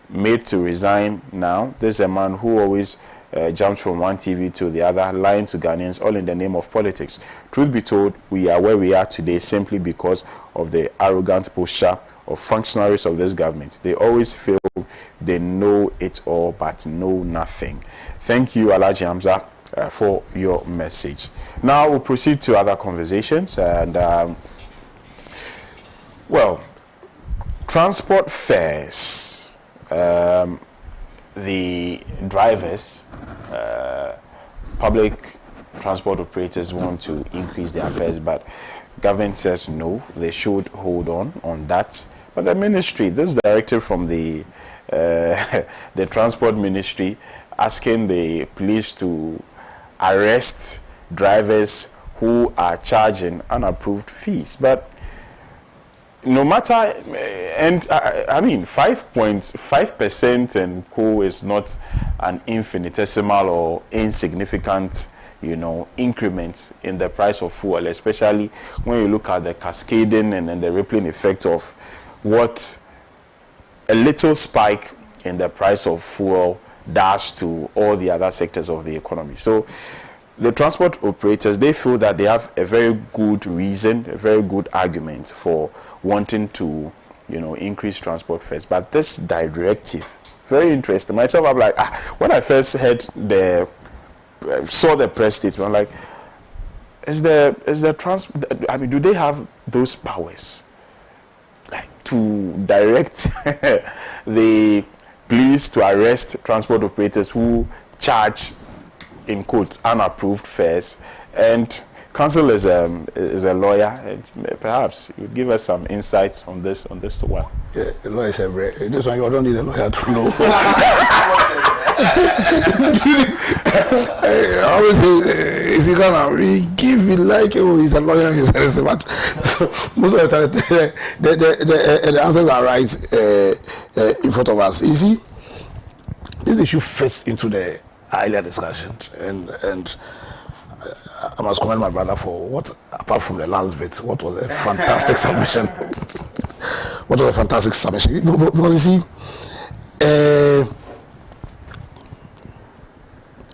made to resign now. This is a man who always jumps from one TV to the other, lying to Ghanaians, all in the name of politics. Truth be told, we are where we are today simply because of the arrogant posture of functionaries of this government. They always feel they know it all but know nothing. Thank you, Alhaji Hamza, for your message. Now we'll proceed to other conversations, and well, transport fares. The drivers, public transport operators want to increase their fares, but government says no, they should hold on that. But the ministry, this directive from the the transport ministry, asking the police to arrest drivers who are charging unapproved fees. But no matter, and I mean, 5.5% and co is not an infinitesimal or insignificant, increments in the price of fuel, especially when you look at the cascading and the rippling effect of what a little spike in the price of fuel does to all the other sectors of the economy. So the transport operators, they feel that they have a very good reason, a very good argument for wanting to, increase transport fares. But this directive, very interesting. Myself, I'm like, when I first saw the press statement, I'm like, is the transport? I mean, do they have those powers, like, to direct the police to arrest transport operators who charge, in quotes, unapproved fares? And counsel is a lawyer, and perhaps you would give us some insights on this one. Yeah, the lawyer is this one you don't need a lawyer to know. I always say, is he gonna give me like, he's a lawyer, he's a but most of the time the answers are right in front of us. You see, this issue fits into the earlier discussion, and I must commend my brother for what, apart from the last bit, what was a fantastic submission. What was a fantastic submission. Because you see,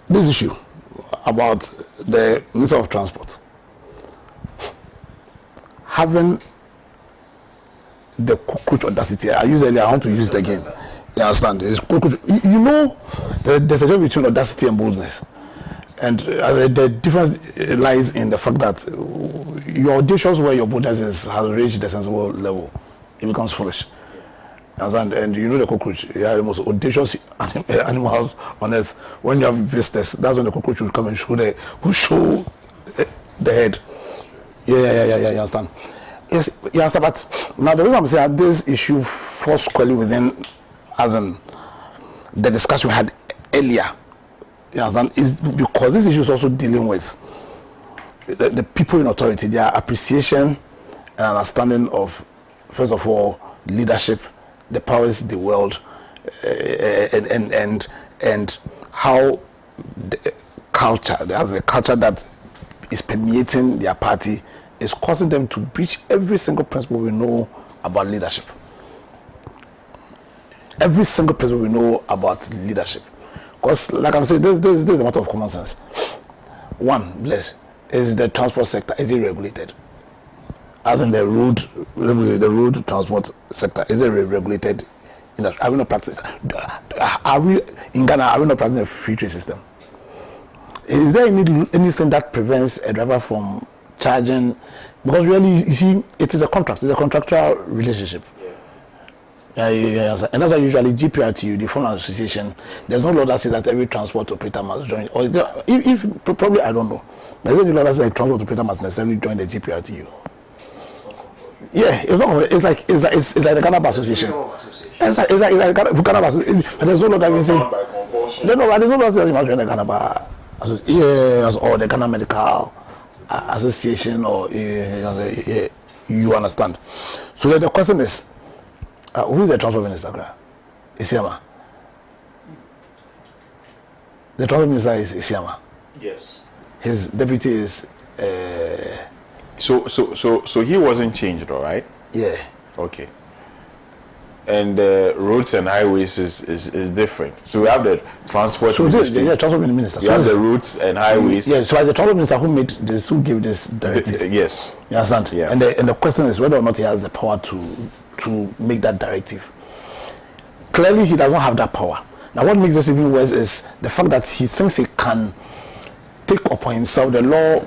this issue about the Minister of Transport having the cockroach audacity. I used earlier, I want to use it again. You understand? There's there's a difference between audacity and boldness. And the difference lies in the fact that you're audacious where your boldness has reached the sensible level. It becomes foolish. And the cockroach, they are the most audacious animals on earth. When you have visitors, that's when the cockroach will come and show the head. Yeah, you understand? Yes, you understand. But now the reason I'm saying that this issue falls squarely within, as in the discussion we had earlier, you understand, is because this issue is also dealing with the people in authority, their appreciation and understanding of, first of all, leadership, the powers in the world, and how the culture, there's a culture that is permeating their party, is causing them to breach every single principle we know about leadership. Every single principle we know about leadership. Because, like I'm saying, this is a matter of common sense. One, is the transport sector, is it regulated? As in the road transport sector, is it regulated? Are we not practicing? In Ghana, are we not practicing a free trade system? Is there anything that prevents a driver from charging? Because really, you see, it is a contract. It's a contractual relationship. Yeah. Yeah. And that's why usually GPRTU, the Foreign Association, there's no law that says that every transport operator must join. Or is there, if probably I don't know, there's any law that says a transport operator must necessarily join the GPRTU. Yeah, it's not. It's like the Ghana Bar Association. It's like Ghana Bar Association. There's no law that says. There's no law that says you must join the Ghana Bar Association. Yes, or the Ghana Medical Association, or you understand. So the question is, who is the transport minister? Isiama. The transport minister is Isiama. Yes. His deputy is. So he wasn't changed, all right? Yeah. Okay. And roads and highways is different. So we have the transport. So ministry. The transport minister. You have the roads and highways. Yeah. So as the transport minister who made this, who gave this directive. Yes. You understand? Yeah. And the question is whether or not he has the power to make that directive. Clearly, he does not have that power. Now, what makes this even worse is the fact that he thinks he can take upon himself the law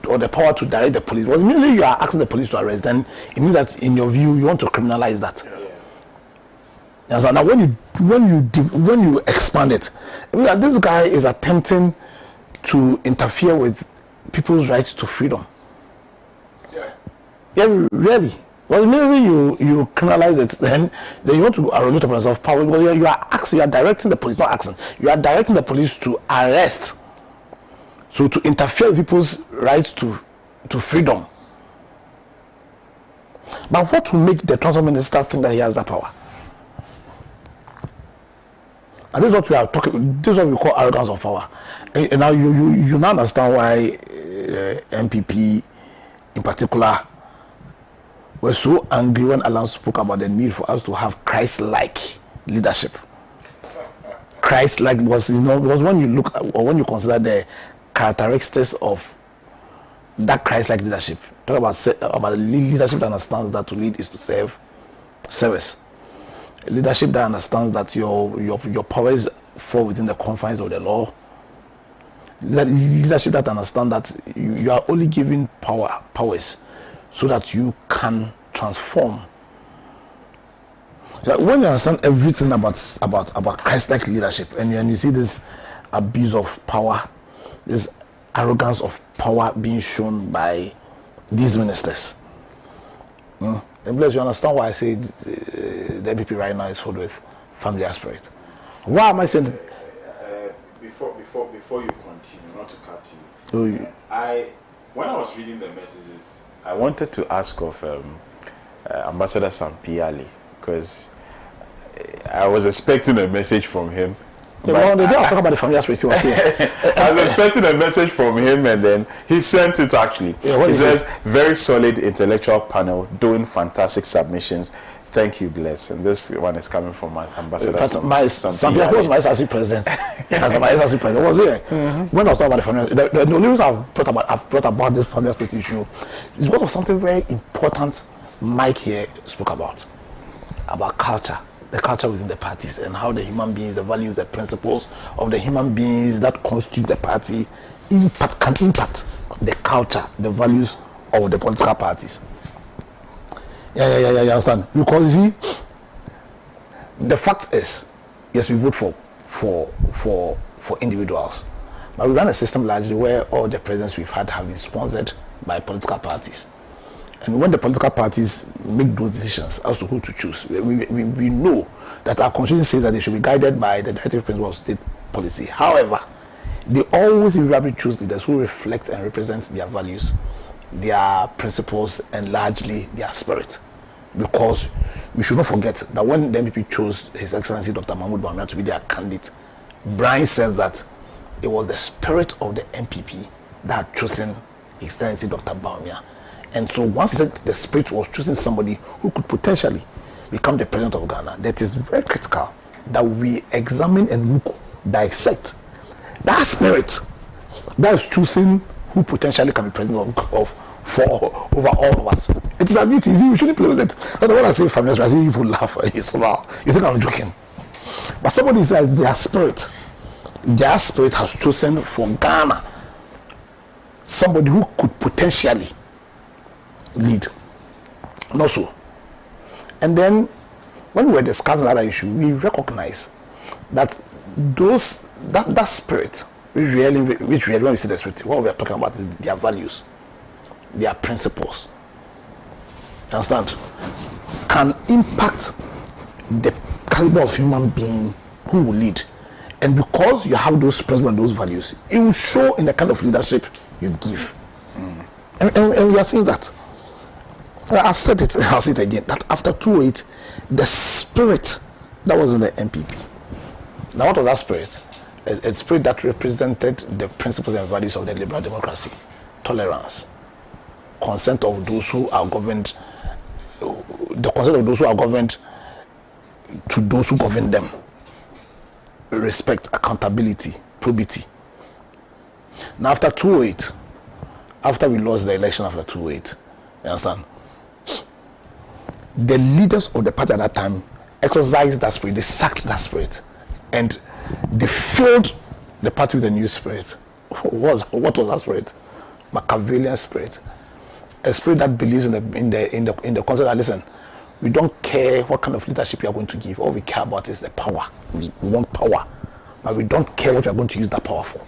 or the power to direct the police. Because immediately you are asking the police to arrest, then it means that in your view you want to criminalize that. Yeah. So now when you expand it, it means that this guy is attempting to interfere with people's rights to freedom. Yeah, really. Well, immediately you criminalize it, then you want to arrogate upon yourself power. Because you are directing the police, not asking. You are directing the police to arrest. So to interfere with people's rights to freedom. But what will make the transport minister think that he has that power? And this is what we are talking. This is what we call arrogance of power. And now you now understand why MPP, in particular, were so angry when Alan spoke about the need for us to have Christ-like leadership. Christ-like was, because when you look at, or when you consider the characteristics of that Christ-like leadership, talk about leadership that understands that to lead is to serve, service. Leadership that understands that your powers fall within the confines of the law. Leadership that understands that you are only giving powers so that you can transform. So when you understand everything about Christ-like leadership, and you see this abuse of power, this arrogance of power being shown by these ministers, and plus you understand why I say the MPP right now is filled with familiar spirit. Why am I saying? Before you continue, not to cut Oh, you. When I was reading the messages, I wanted to ask of Ambassador Sampi Ali, because I was expecting a message from him. Yeah, well, the day I was talking about the familiar spirit, he was here. I was expecting a message from him, and then he sent it actually. Yeah, he says, very solid intellectual panel, doing fantastic submissions. Thank you, Bless. And this one is coming from my Ambassador Sampi Ali was my SRC president. As my SRC president was here. When I was talking about the familiar, the only reason I've brought about this familiar spirit issue is because of something very important Mike here spoke about culture. The culture within the parties, and how the human beings, the values, the principles of the human beings that constitute the party can impact the culture, the values of the political parties. Yeah, you understand? Because you see, the fact is, yes, we vote for individuals, but we run a system largely where all the presidents we've had have been sponsored by political parties. And when the political parties make those decisions as to who to choose, we know that our constitution says that they should be guided by the directive principle of state policy. However, they always invariably choose leaders who reflect and represent their values, their principles, and largely their spirit. Because we should not forget that when the MPP chose His Excellency Dr. Mahmoud Bawumia to be their candidate, Brian said that it was the spirit of the MPP that had chosen His Excellency Dr. Bawumia. And so once he said the spirit was choosing somebody who could potentially become the president of Ghana, that is very critical that we examine and look, dissect that spirit that is choosing who potentially can be president for over all of us. It is a beauty. You shouldn't play with it. That's what I say, families. I see people laugh. You think I'm joking? But somebody says their spirit has chosen for Ghana somebody who could potentially lead. Not so. And then when we were discussing that issue, we recognize that that spirit, which really, when we see the spirit, what we are talking about is their values, their principles. You understand? Can impact the caliber of human being who will lead. And because you have those principles and those values, it will show in the kind of leadership you give. And we are seeing that. I've said it, I'll say it again, that after 2008, the spirit that was in the MPP. Now, what was that spirit? A spirit that represented the principles and values of the liberal democracy: tolerance, consent of those who are governed, the consent of those who are governed to those who govern them, respect, accountability, probity. Now, after 2008, after we lost the election after 2008, you understand? The leaders of the party at that time exercised that spirit, they sacked that spirit, and they filled the party with a new spirit. What was that spirit? Machiavellian spirit. A spirit that believes in the concept that, listen, we don't care what kind of leadership you are going to give. All we care about is the power. We want power, but we don't care what we are going to use that power for.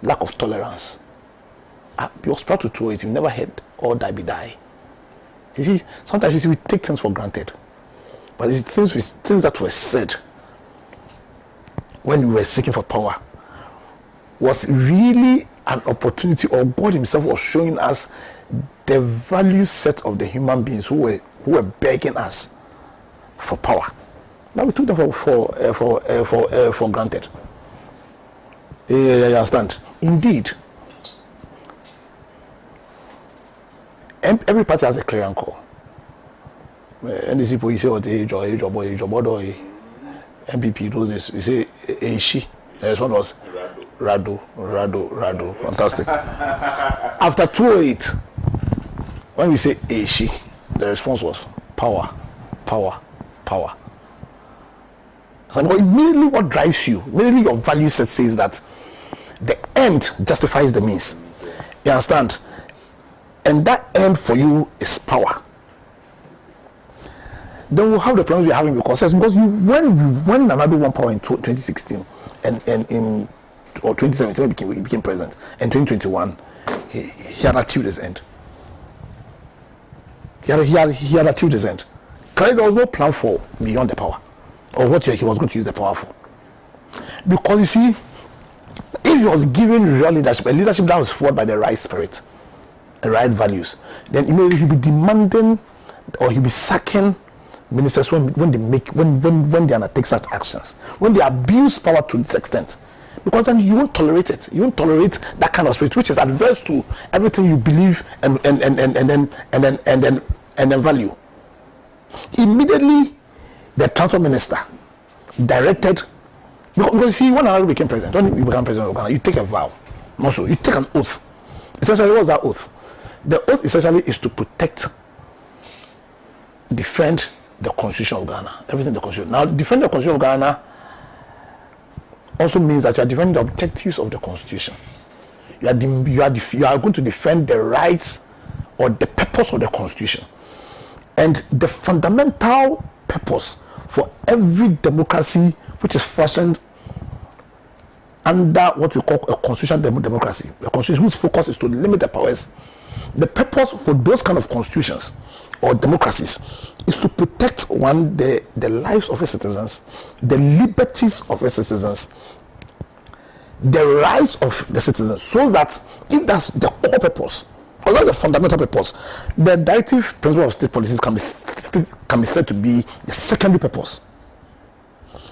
Lack of tolerance. Because prior to 2008, you never had all die be die. You see, sometimes we take things for granted, but it's things that were said when we were seeking for power was really an opportunity, or God Himself was showing us the value set of the human beings who were begging us for power. Now we took them for granted. You understand? Indeed, every party has a clarion call. NDC people, you say what age or boy, MPP, those days, you say Eishi. The response was Rado. Fantastic. After 2008, when we say Eishi, the response was power. So immediately what drives you, immediately your value set says that the end justifies the means. You understand? And that end for you is power. Then we'll have the problems we're having because when another one power in 2016 and in 2017 when he became president, and 2021 he had achieved his end. He had achieved his end. Clearly there was no plan for beyond the power, or what he was going to use the power for. Because you see, if he was given real leadership, a leadership that was forward by the right spirit, the right values, then immediately he'll be demanding, or he'll be sacking ministers when they undertake such actions, when they abuse power to this extent, because then you won't tolerate it. You won't tolerate that kind of spirit, which is adverse to everything you believe and then value. Immediately, the transport minister directed, because you see, when I became president, when you become president of Ghana, you take a vow. Also, you take an oath. Essentially, what's that oath? The oath essentially is to protect, defend the Constitution of Ghana, everything the Constitution. Now, defend the Constitution of Ghana also means that you are defending the objectives of the Constitution. You are going to defend the rights or the purpose of the Constitution. And the fundamental purpose for every democracy which is fashioned under what we call a constitutional democracy, a constitution whose focus is to limit the powers. The purpose for those kind of constitutions or democracies is to protect the lives of its citizens, the liberties of its citizens, the rights of the citizens, so that if that's the core purpose, or that's the fundamental purpose, the directive principle of state policies can be said to be the secondary purpose.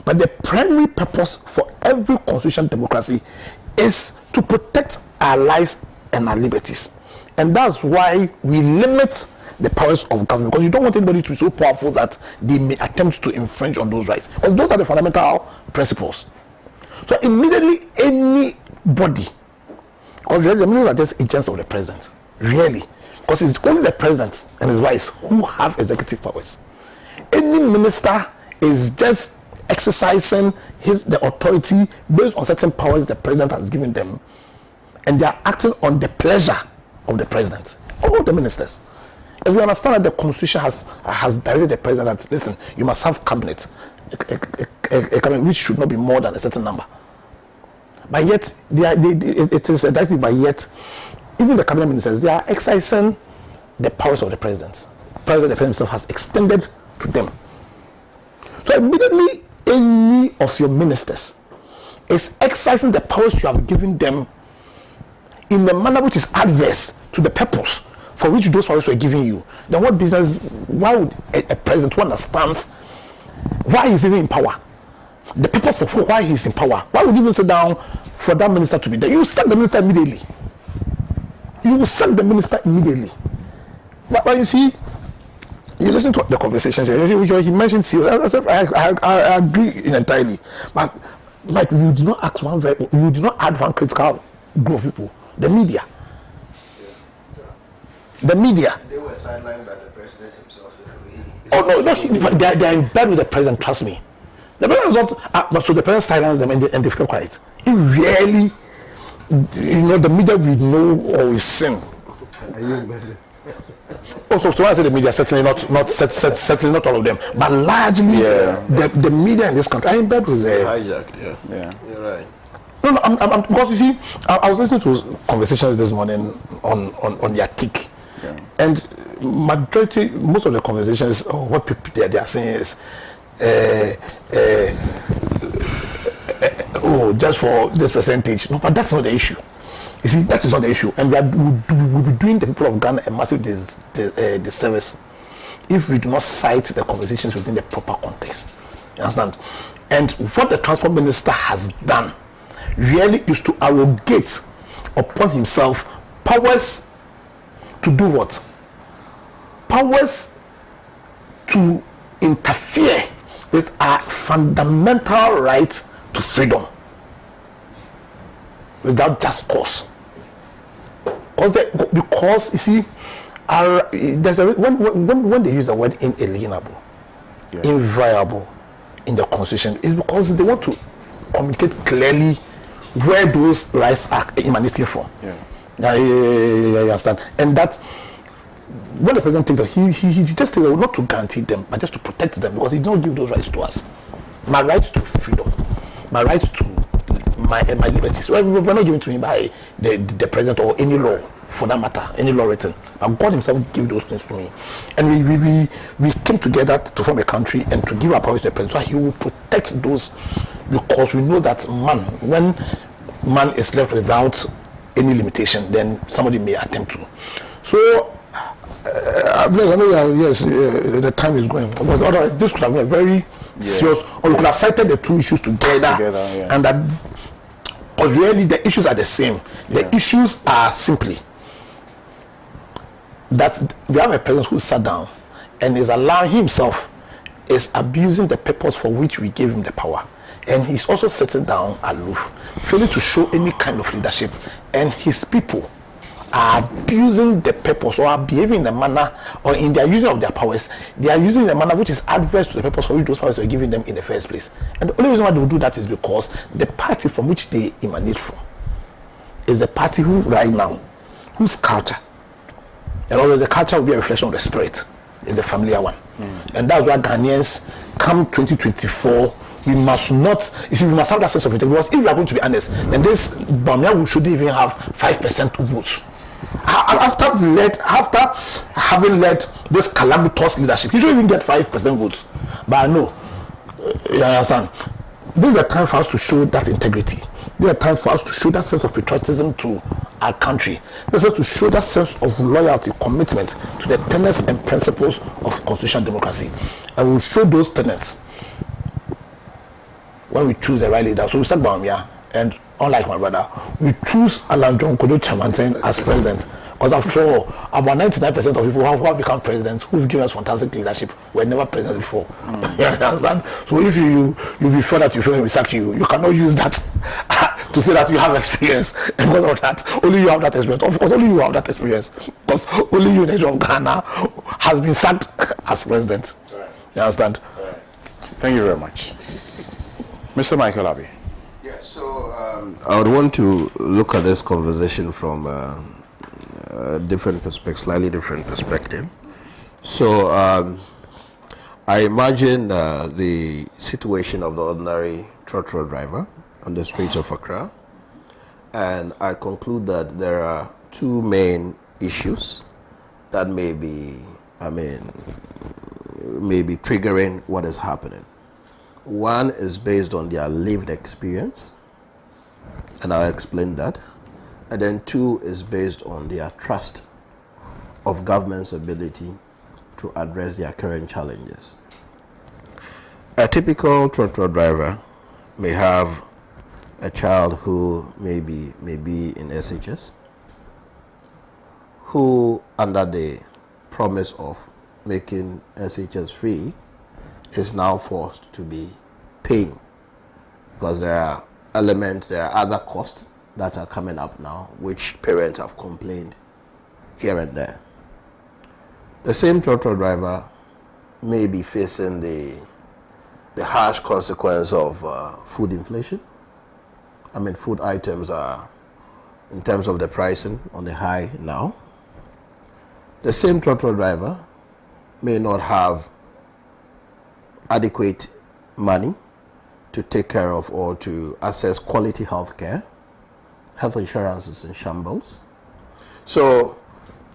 But the primary purpose for every constitutional democracy is to protect our lives and our liberties. And that's why we limit the powers of government, because you don't want anybody to be so powerful that they may attempt to infringe on those rights. Because those are the fundamental principles. So immediately anybody, because really the ministers are just agents of the president, really, because it's only the president and his wives who have executive powers. Any minister is just exercising the authority based on certain powers the president has given them, and they are acting on the pleasure of the president. All the ministers. As we understand that the constitution has directed the president that, listen, you must have cabinet, a cabinet which should not be more than a certain number. But yet, it is a directive, but yet, even the cabinet ministers, they are exercising the powers of the president. The president himself has extended to them. So immediately, any of your ministers is exercising the powers you have given them in a manner which is adverse to the purpose for which those powers were giving you. Then what business, why would a president who understands why he's even in power, the purpose for why he's in power, why would you even sit down for that minister to be there? You sack the minister immediately. You will sack the minister immediately. But you see, you listen to the conversations here. He mentioned serious. I agree entirely. But like you did not ask you did not add one critical group of people. The media. The media. They were sidelined by the president himself. Oh no, they are in bed with the president. Trust me. The president is not. But so the president silenced them and they kept quiet. It really, the media we know or we sing. Are you embedded? Also, so I say the media, certainly certainly not all of them, but largely the media in this country are in bed with the hijacked. Yeah, you're right. No, I'm because you see, I was listening to conversations this morning on their tick, and most of the conversations, what people they are saying is, just for this percentage. No, but that's not the issue. You see, that is not the issue, and we'll be doing the people of Ghana a massive disservice if we do not cite the conversations within the proper context. You understand? And what the transport minister has done really is to arrogate upon himself powers to do what? Powers to interfere with our fundamental right to freedom without just cause. Because you see, there's when they use the word inalienable, inviolable in the constitution, is because they want to communicate clearly where those rights are emanating from. You understand? And that when the president takes that, he just takes it not to guarantee them, but just to protect them, because he did not give those rights to us. My rights to freedom, my rights to my liberties, well, we're not given to me by the president or any law, for that matter, any law written. But God Himself gave those things to me, and we came together to form a country and to give our powers to the president, so He will protect those, because we know that when man is left without any limitation, then somebody may attempt to. So, I know the time is going, but otherwise this could have been a very serious, or we could have cited the two issues together and that. Because really the issues are the same. The issues are simply that we have a president who sat down and is allowing himself, is abusing the purpose for which we gave him the power. And he's also sitting down aloof, failing to show any kind of leadership. And his people are abusing the purpose, or are behaving in a manner, or in their using of their powers, they are using in a manner which is adverse to the purpose for which those powers were giving them in the first place. And the only reason why they will do that is because the party from which they emanate from is the party who right now, whose culture, and always the culture will be a reflection of the spirit, is the familiar one. And that's why Ghanaians, come 2024, we must not, you see, we must have that sense of integrity, because if we are going to be honest, then this Bamia shouldn't even have 5% votes. After having led this calamitous leadership, he shouldn't even get 5% votes. But I know, you understand, this is the time for us to show that integrity. This is the time for us to show that sense of patriotism to our country. This is to show that sense of loyalty, commitment to the tenets and principles of constitutional democracy. And we'll show those tenets when we choose the right leader. So we start Bamia, and unlike my brother, we choose Alan John Kojo Chamanten as president. Because after all, about 99% of people who have become presidents, who've given us fantastic leadership, were never presidents before. You understand? So if you be sure that you feel we sack you cannot use that to say that you have experience. And because of that, only you have that experience. Of course, only you have that experience. Because only you in the nation of Ghana has been sacked as president. Right. You understand? Right. Thank you very much. Mr. Michael Abbey. Yeah, so I would want to look at this conversation from a different perspective, slightly different perspective. So I imagine the situation of the ordinary trotro driver on the streets of Accra, and I conclude that there are two main issues that may be triggering what is happening. One is based on their lived experience, and I'll explain that. And then two is based on their trust of government's ability to address their current challenges. A typical trotro driver may have a child who may be in SHS, who, under the promise of making SHS free, is now forced to be paying, because there are other costs that are coming up now, which parents have complained here and there. The same trotro driver may be facing the harsh consequence of food inflation. Food items are, in terms of the pricing, on the high now. The same trotro driver may not have adequate money to take care of or to access quality health care. Health insurance is in shambles. So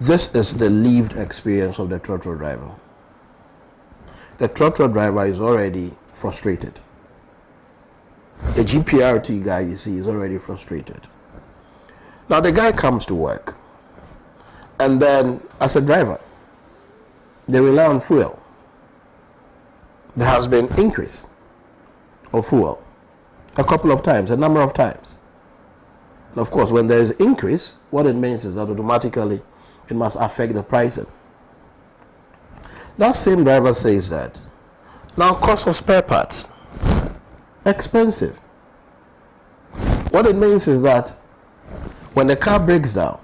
this is the lived experience of the trotro driver. The trotro driver is already frustrated. The GPRT guy you see is already frustrated. Now the guy comes to work, and then as a driver, they rely on fuel. There has been increase of fuel a couple of times, a number of times. And of course, when there is increase, what it means is that automatically it must affect the pricing. That same driver says that now cost of spare parts, expensive. What it means is that when the car breaks down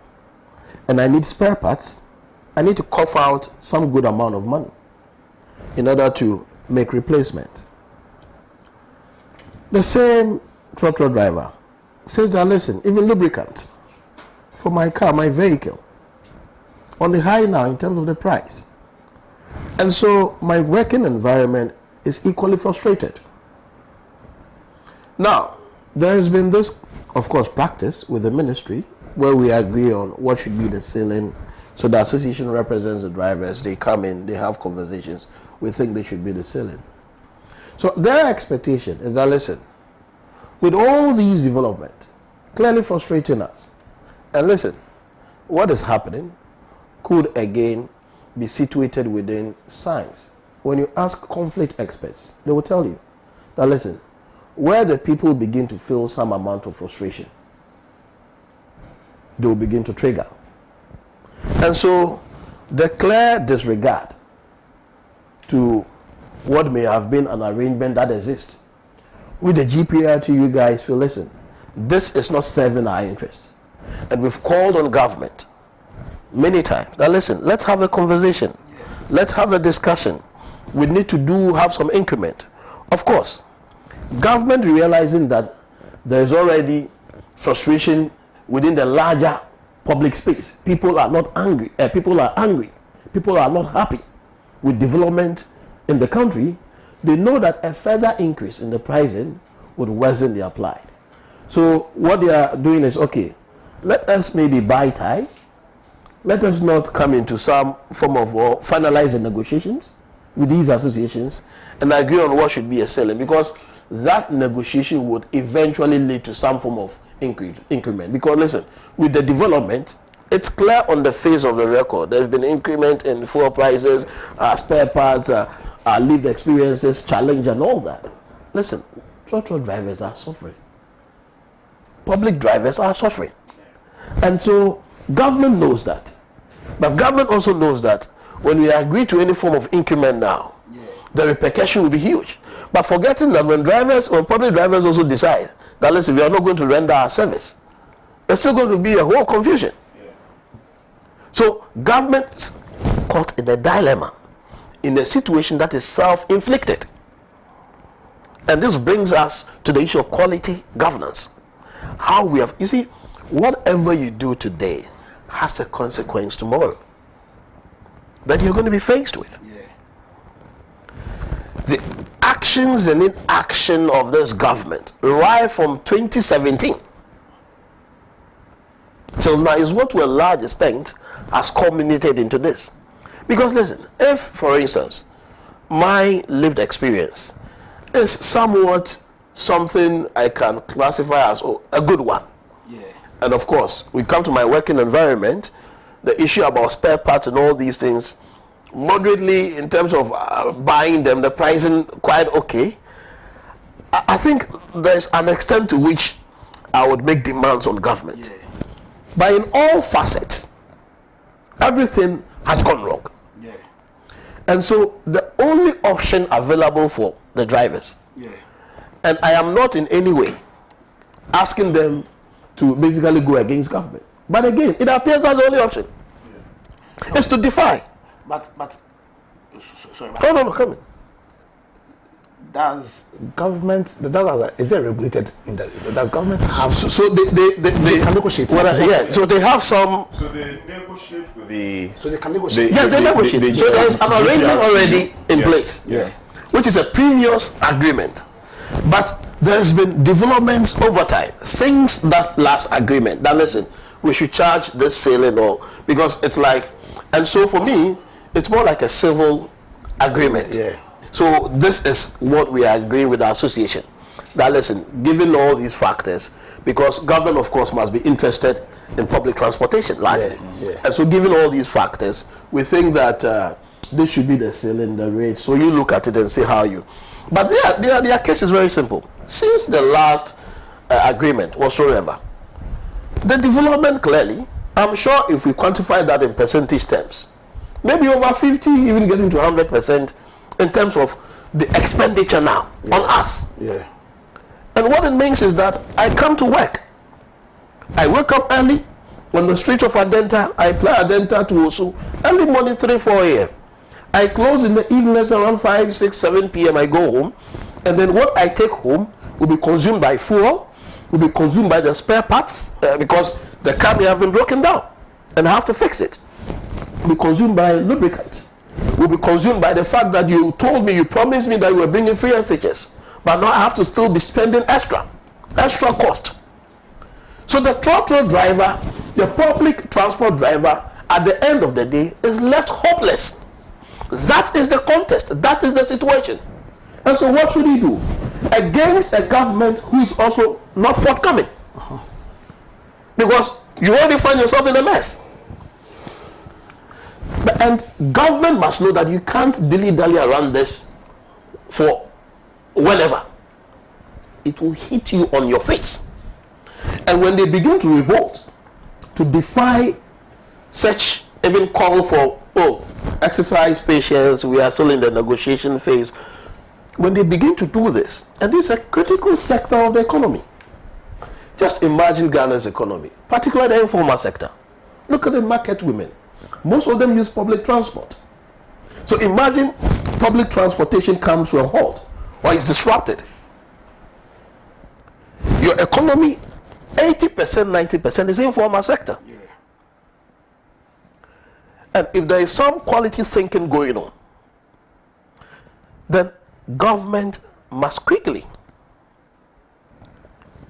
and I need spare parts, I need to cough out some good amount of money in order to make replacement. The same trotro driver says that, listen, even lubricant for my car, my vehicle, on the high now in terms of the price. And so my working environment is equally frustrated. Now, there has been this, of course, practice with the ministry where we agree on what should be the ceiling. So the association represents the drivers, they come in, they have conversations, we think they should be the ceiling. So their expectation is that, listen, with all these developments clearly frustrating us, and listen, what is happening could again be situated within science. When you ask conflict experts, they will tell you that, listen, where the people begin to feel some amount of frustration, they will begin to trigger. And so the clear disregard to what may have been an arrangement that exists with the GPRT, you guys feel, listen, this is not serving our interest. And we've called on government many times that, listen, let's have a conversation. Let's have a discussion. We need to have some increment. Of course, government realizing that there is already frustration within the larger public space. People are not angry. People are angry. People are not happy with development in the country. They know that a further increase in the pricing would worsen their plight. So what they are doing is, okay, let us maybe buy time. Let us not come into some form of finalize the negotiations with these associations and agree on what should be a ceiling, because that negotiation would eventually lead to some form of increment. Because listen, with the development, it's clear on the face of the record. There's been increment in fuel prices, spare parts, lived experiences, challenge, and all that. Listen, trotro drivers are suffering. Public drivers are suffering. And so government knows that. But government also knows that when we agree to any form of increment now, the repercussion will be huge. But forgetting that when public drivers also decide that, listen, we are not going to render our service, there's still going to be a whole confusion. So government's caught in a dilemma, in a situation that is self-inflicted. And this brings us to the issue of quality governance. How we have, you see, whatever you do today has a consequence tomorrow. that you're going to be faced with. The actions and inaction of this government right from 2017 till now is what to a large extent has culminated into this. Because listen, if, for instance, my lived experience is somewhat something I can classify as a good one, and of course, we come to my working environment, the issue about spare parts and all these things, moderately in terms of buying them, the pricing quite okay. I think there's an extent to which I would make demands on government. But in all facets, everything has gone wrong. And so the only option available for the drivers, and I am not in any way asking them to basically go against government, but again, it appears that's the only option. Is to defy. But sorry. No, come in. Does government, is it regulated? Does government have? So they can negotiate. So they have some. So they negotiate with the. So they can negotiate. Yes, they negotiate. So there is an arrangement already in place, which is a previous agreement. But there's been developments over time since that last agreement. That listen, we should charge this sailing or because it's like, and so for me, it's more like a civil agreement. So this is what we are agreeing with the association. That listen, given all these factors, because government of course must be interested in public transportation largely. And so given all these factors, we think that this should be the ceiling, the rate. So you look at it and see how you. But their case is very simple. Since the last agreement whatsoever, the development clearly, I'm sure if we quantify that in percentage terms, maybe over 50, even getting to 100% in terms of the expenditure now on us. And what it means is that I come to work. I wake up early on the street of Adenta. I apply Adenta to Osu. Early morning, 3, 4 a.m. I close in the evenings around 5, 6, 7 p.m. I go home. And then what I take home will be consumed by fuel, will be consumed by the spare parts, because the car may have been broken down and I have to fix it. Will be consumed by lubricants. Will be consumed by the fact that you told me, you promised me that you were bringing free SHS. But now I have to still be spending extra cost. So the trotro driver, the public transport driver, at the end of the day, is left hopeless. That is the context. That is the situation. And so what should he do? Against a government who is also not forthcoming. Because you already find yourself in a mess. And government must know that you can't dilly-dally around this for whenever. It will hit you on your face. And when they begin to revolt, to defy such even call for, exercise patience, we are still in the negotiation phase. When they begin to do this, and this is a critical sector of the economy. Just imagine Ghana's economy, particularly the informal sector. Look at the market women. Most of them use public transport. So imagine public transportation comes to a halt or is disrupted. Your economy, 80%, 90% is informal sector. And if there is some quality thinking going on, then government must quickly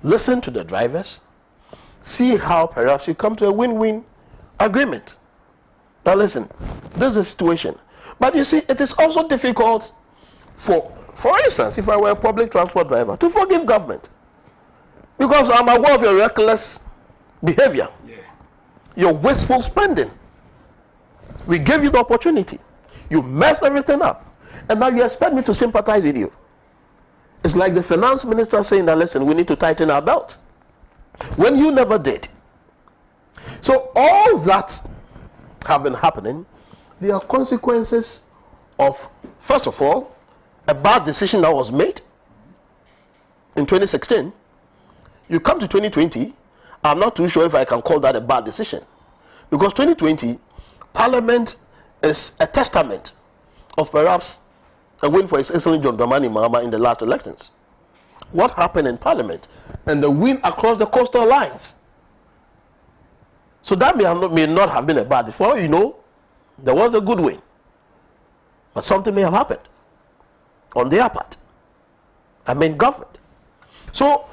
listen to the drivers, see how perhaps you come to a win-win agreement. Now listen, this is a situation. But you see, it is also difficult for instance, if I were a public transport driver, to forgive government. Because I'm aware of your reckless behavior, your wasteful spending. We gave you the opportunity. You messed everything up. And now you expect me to sympathize with you. It's like the finance minister saying that, listen, we need to tighten our belt. When you never did. So all that have been happening, there are consequences of, first of all, a bad decision that was made in 2016. You come to 2020, I'm not too sure if I can call that a bad decision. Because 2020, Parliament is a testament of perhaps a win for His Excellency John Dramani Mahama in the last elections. What happened in Parliament and the win across the coastal lines. So that may not have been a bad decision. For all you know, There was a good win. But something may have happened on their part. I mean government. So,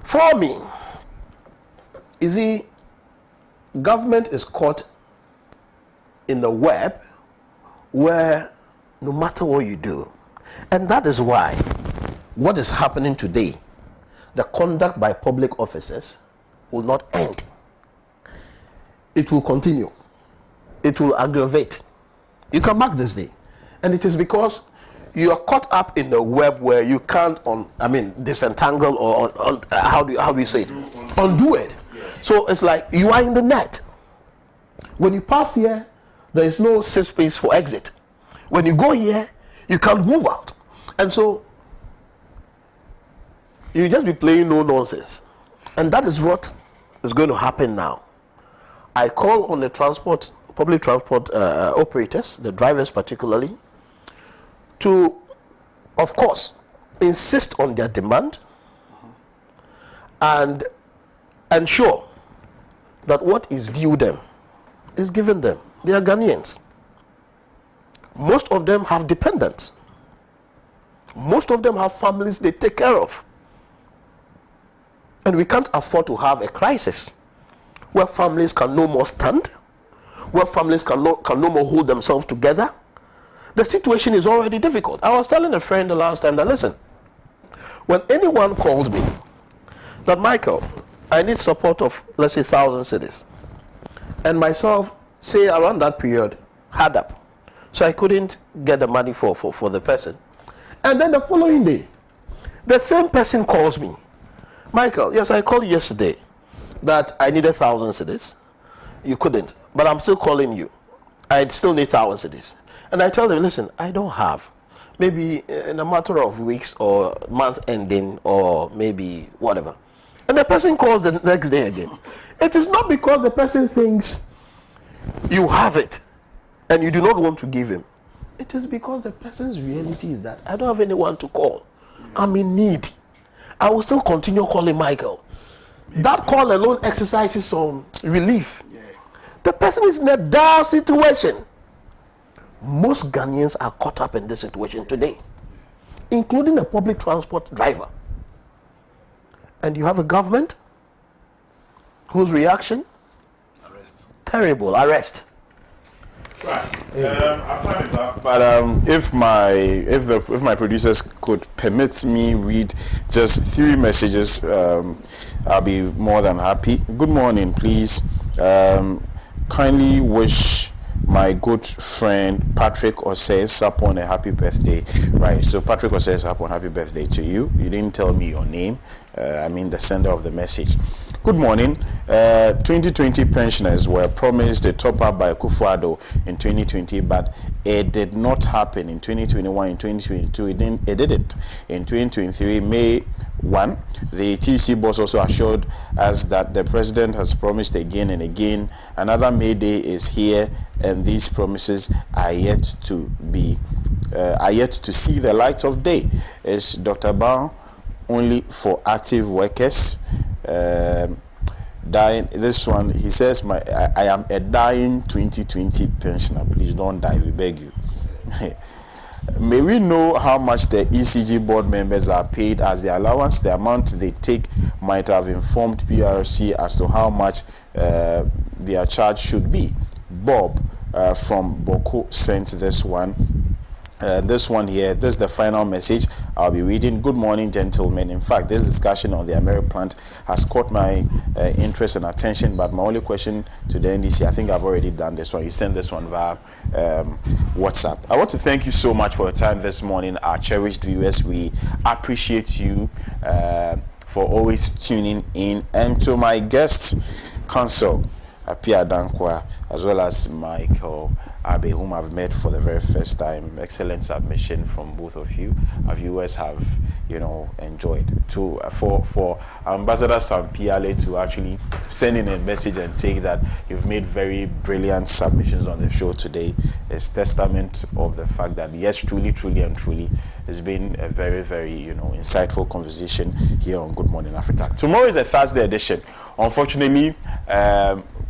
for me, you see, government is caught in the web where no matter what you do, and that is why what is happening today, the conduct by public officers will not end. It will continue. It will aggravate. You can mark this day. And it is because you are caught up in the web where you can't disentangle or how do you say it? Undo it. So it's like you are in the net. When you pass here, there is no safe space for exit. When you go here, you can't move out. And so you just be playing no nonsense. And that is what is going to happen now. I call on the public transport operators, the drivers particularly, to, of course, insist on their demand and ensure that what is due them is given them. They are Ghanaians. Most of them have dependents. Most of them have families they take care of. And we can't afford to have a crisis where families can no more stand, where families can no more hold themselves together. The situation is already difficult. I was telling a friend the last time that, listen, when anyone called me that, Michael, I need support of, let's say, 1,000 cities, and myself, say around that period, had up, so I couldn't get the money for the person. And then the following day, the same person calls me, Michael, yes, I called you yesterday that I needed 1,000 cities. You couldn't, but I'm still calling you. I still need 1,000 cities. And I tell them, listen, I don't have. Maybe in a matter of weeks or month ending or maybe whatever. And the person calls the next day again. It is not because the person thinks you have it and you do not want to give him. It is because the person's reality is that I don't have anyone to call. I'm in need. I will still continue calling Michael. That call alone exercises some relief. The person is in a dire situation. Most Ghanaians are caught up in this situation today, including a public transport driver. And you have a government whose reaction? Arrest. Terrible, arrest. Right. Our time is up. But if my producers could permit me read just 3 messages, I'll be more than happy. Good morning, please. Kindly wish my good friend Patrick Osei Sapon a happy birthday. Right, so Patrick Osei Sapon, happy birthday to you. You didn't tell me your name. The sender of the message. Good morning. 2020 pensioners were promised the top up by Kufuor in 2020, but it did not happen in 2021. In 2022, it didn't. In 2023, May 1, the TC boss also assured us that the president has promised again and again. Another May Day is here, and these promises are yet to see the light of day. Is Dr. Bao only for active workers? Dying, this one, he says, I am a dying 2020 pensioner. Please don't die, we beg you. May we know how much the ECG board members are paid as the allowance? The amount they take might have informed PRC as to how much their charge should be. Bob from Boko sent this one. This one here, this is the final message I'll be reading. Good morning, gentlemen. In fact, this discussion on the Ameri plant has caught my interest and attention, but my only question to the NDC, I think I've already done this one. You sent this one via WhatsApp. I want to thank you so much for your time this morning, our cherished viewers. We appreciate you for always tuning in. And to my guests, Counsel Apia Dankwa, as well as Michael Abe, whom I've met for the very first time. Excellent submission from both of you. Our viewers have, enjoyed. For Ambassador Sampiale to actually send in a message and say that you've made very brilliant submissions on the show today is testament of the fact that yes, truly, it's been a very, very, insightful conversation here on Good Morning Africa. Tomorrow is a Thursday edition. Unfortunately,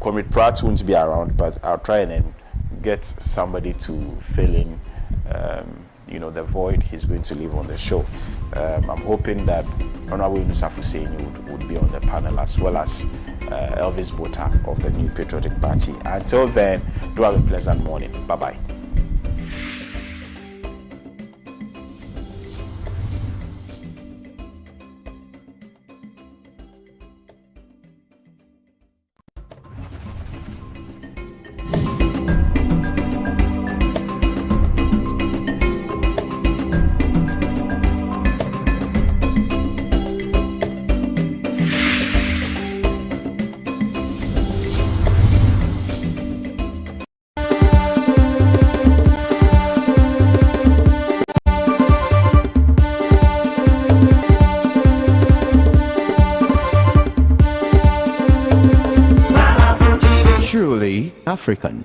Comrade Pratt won't be around, but I'll try and get somebody to fill in, the void he's going to leave on the show. I'm hoping that Honorable Yunusa Husseini would be on the panel, as well as Elvis Bota of the New Patriotic Party. Until then, do have a pleasant morning. Bye-bye. Truly African.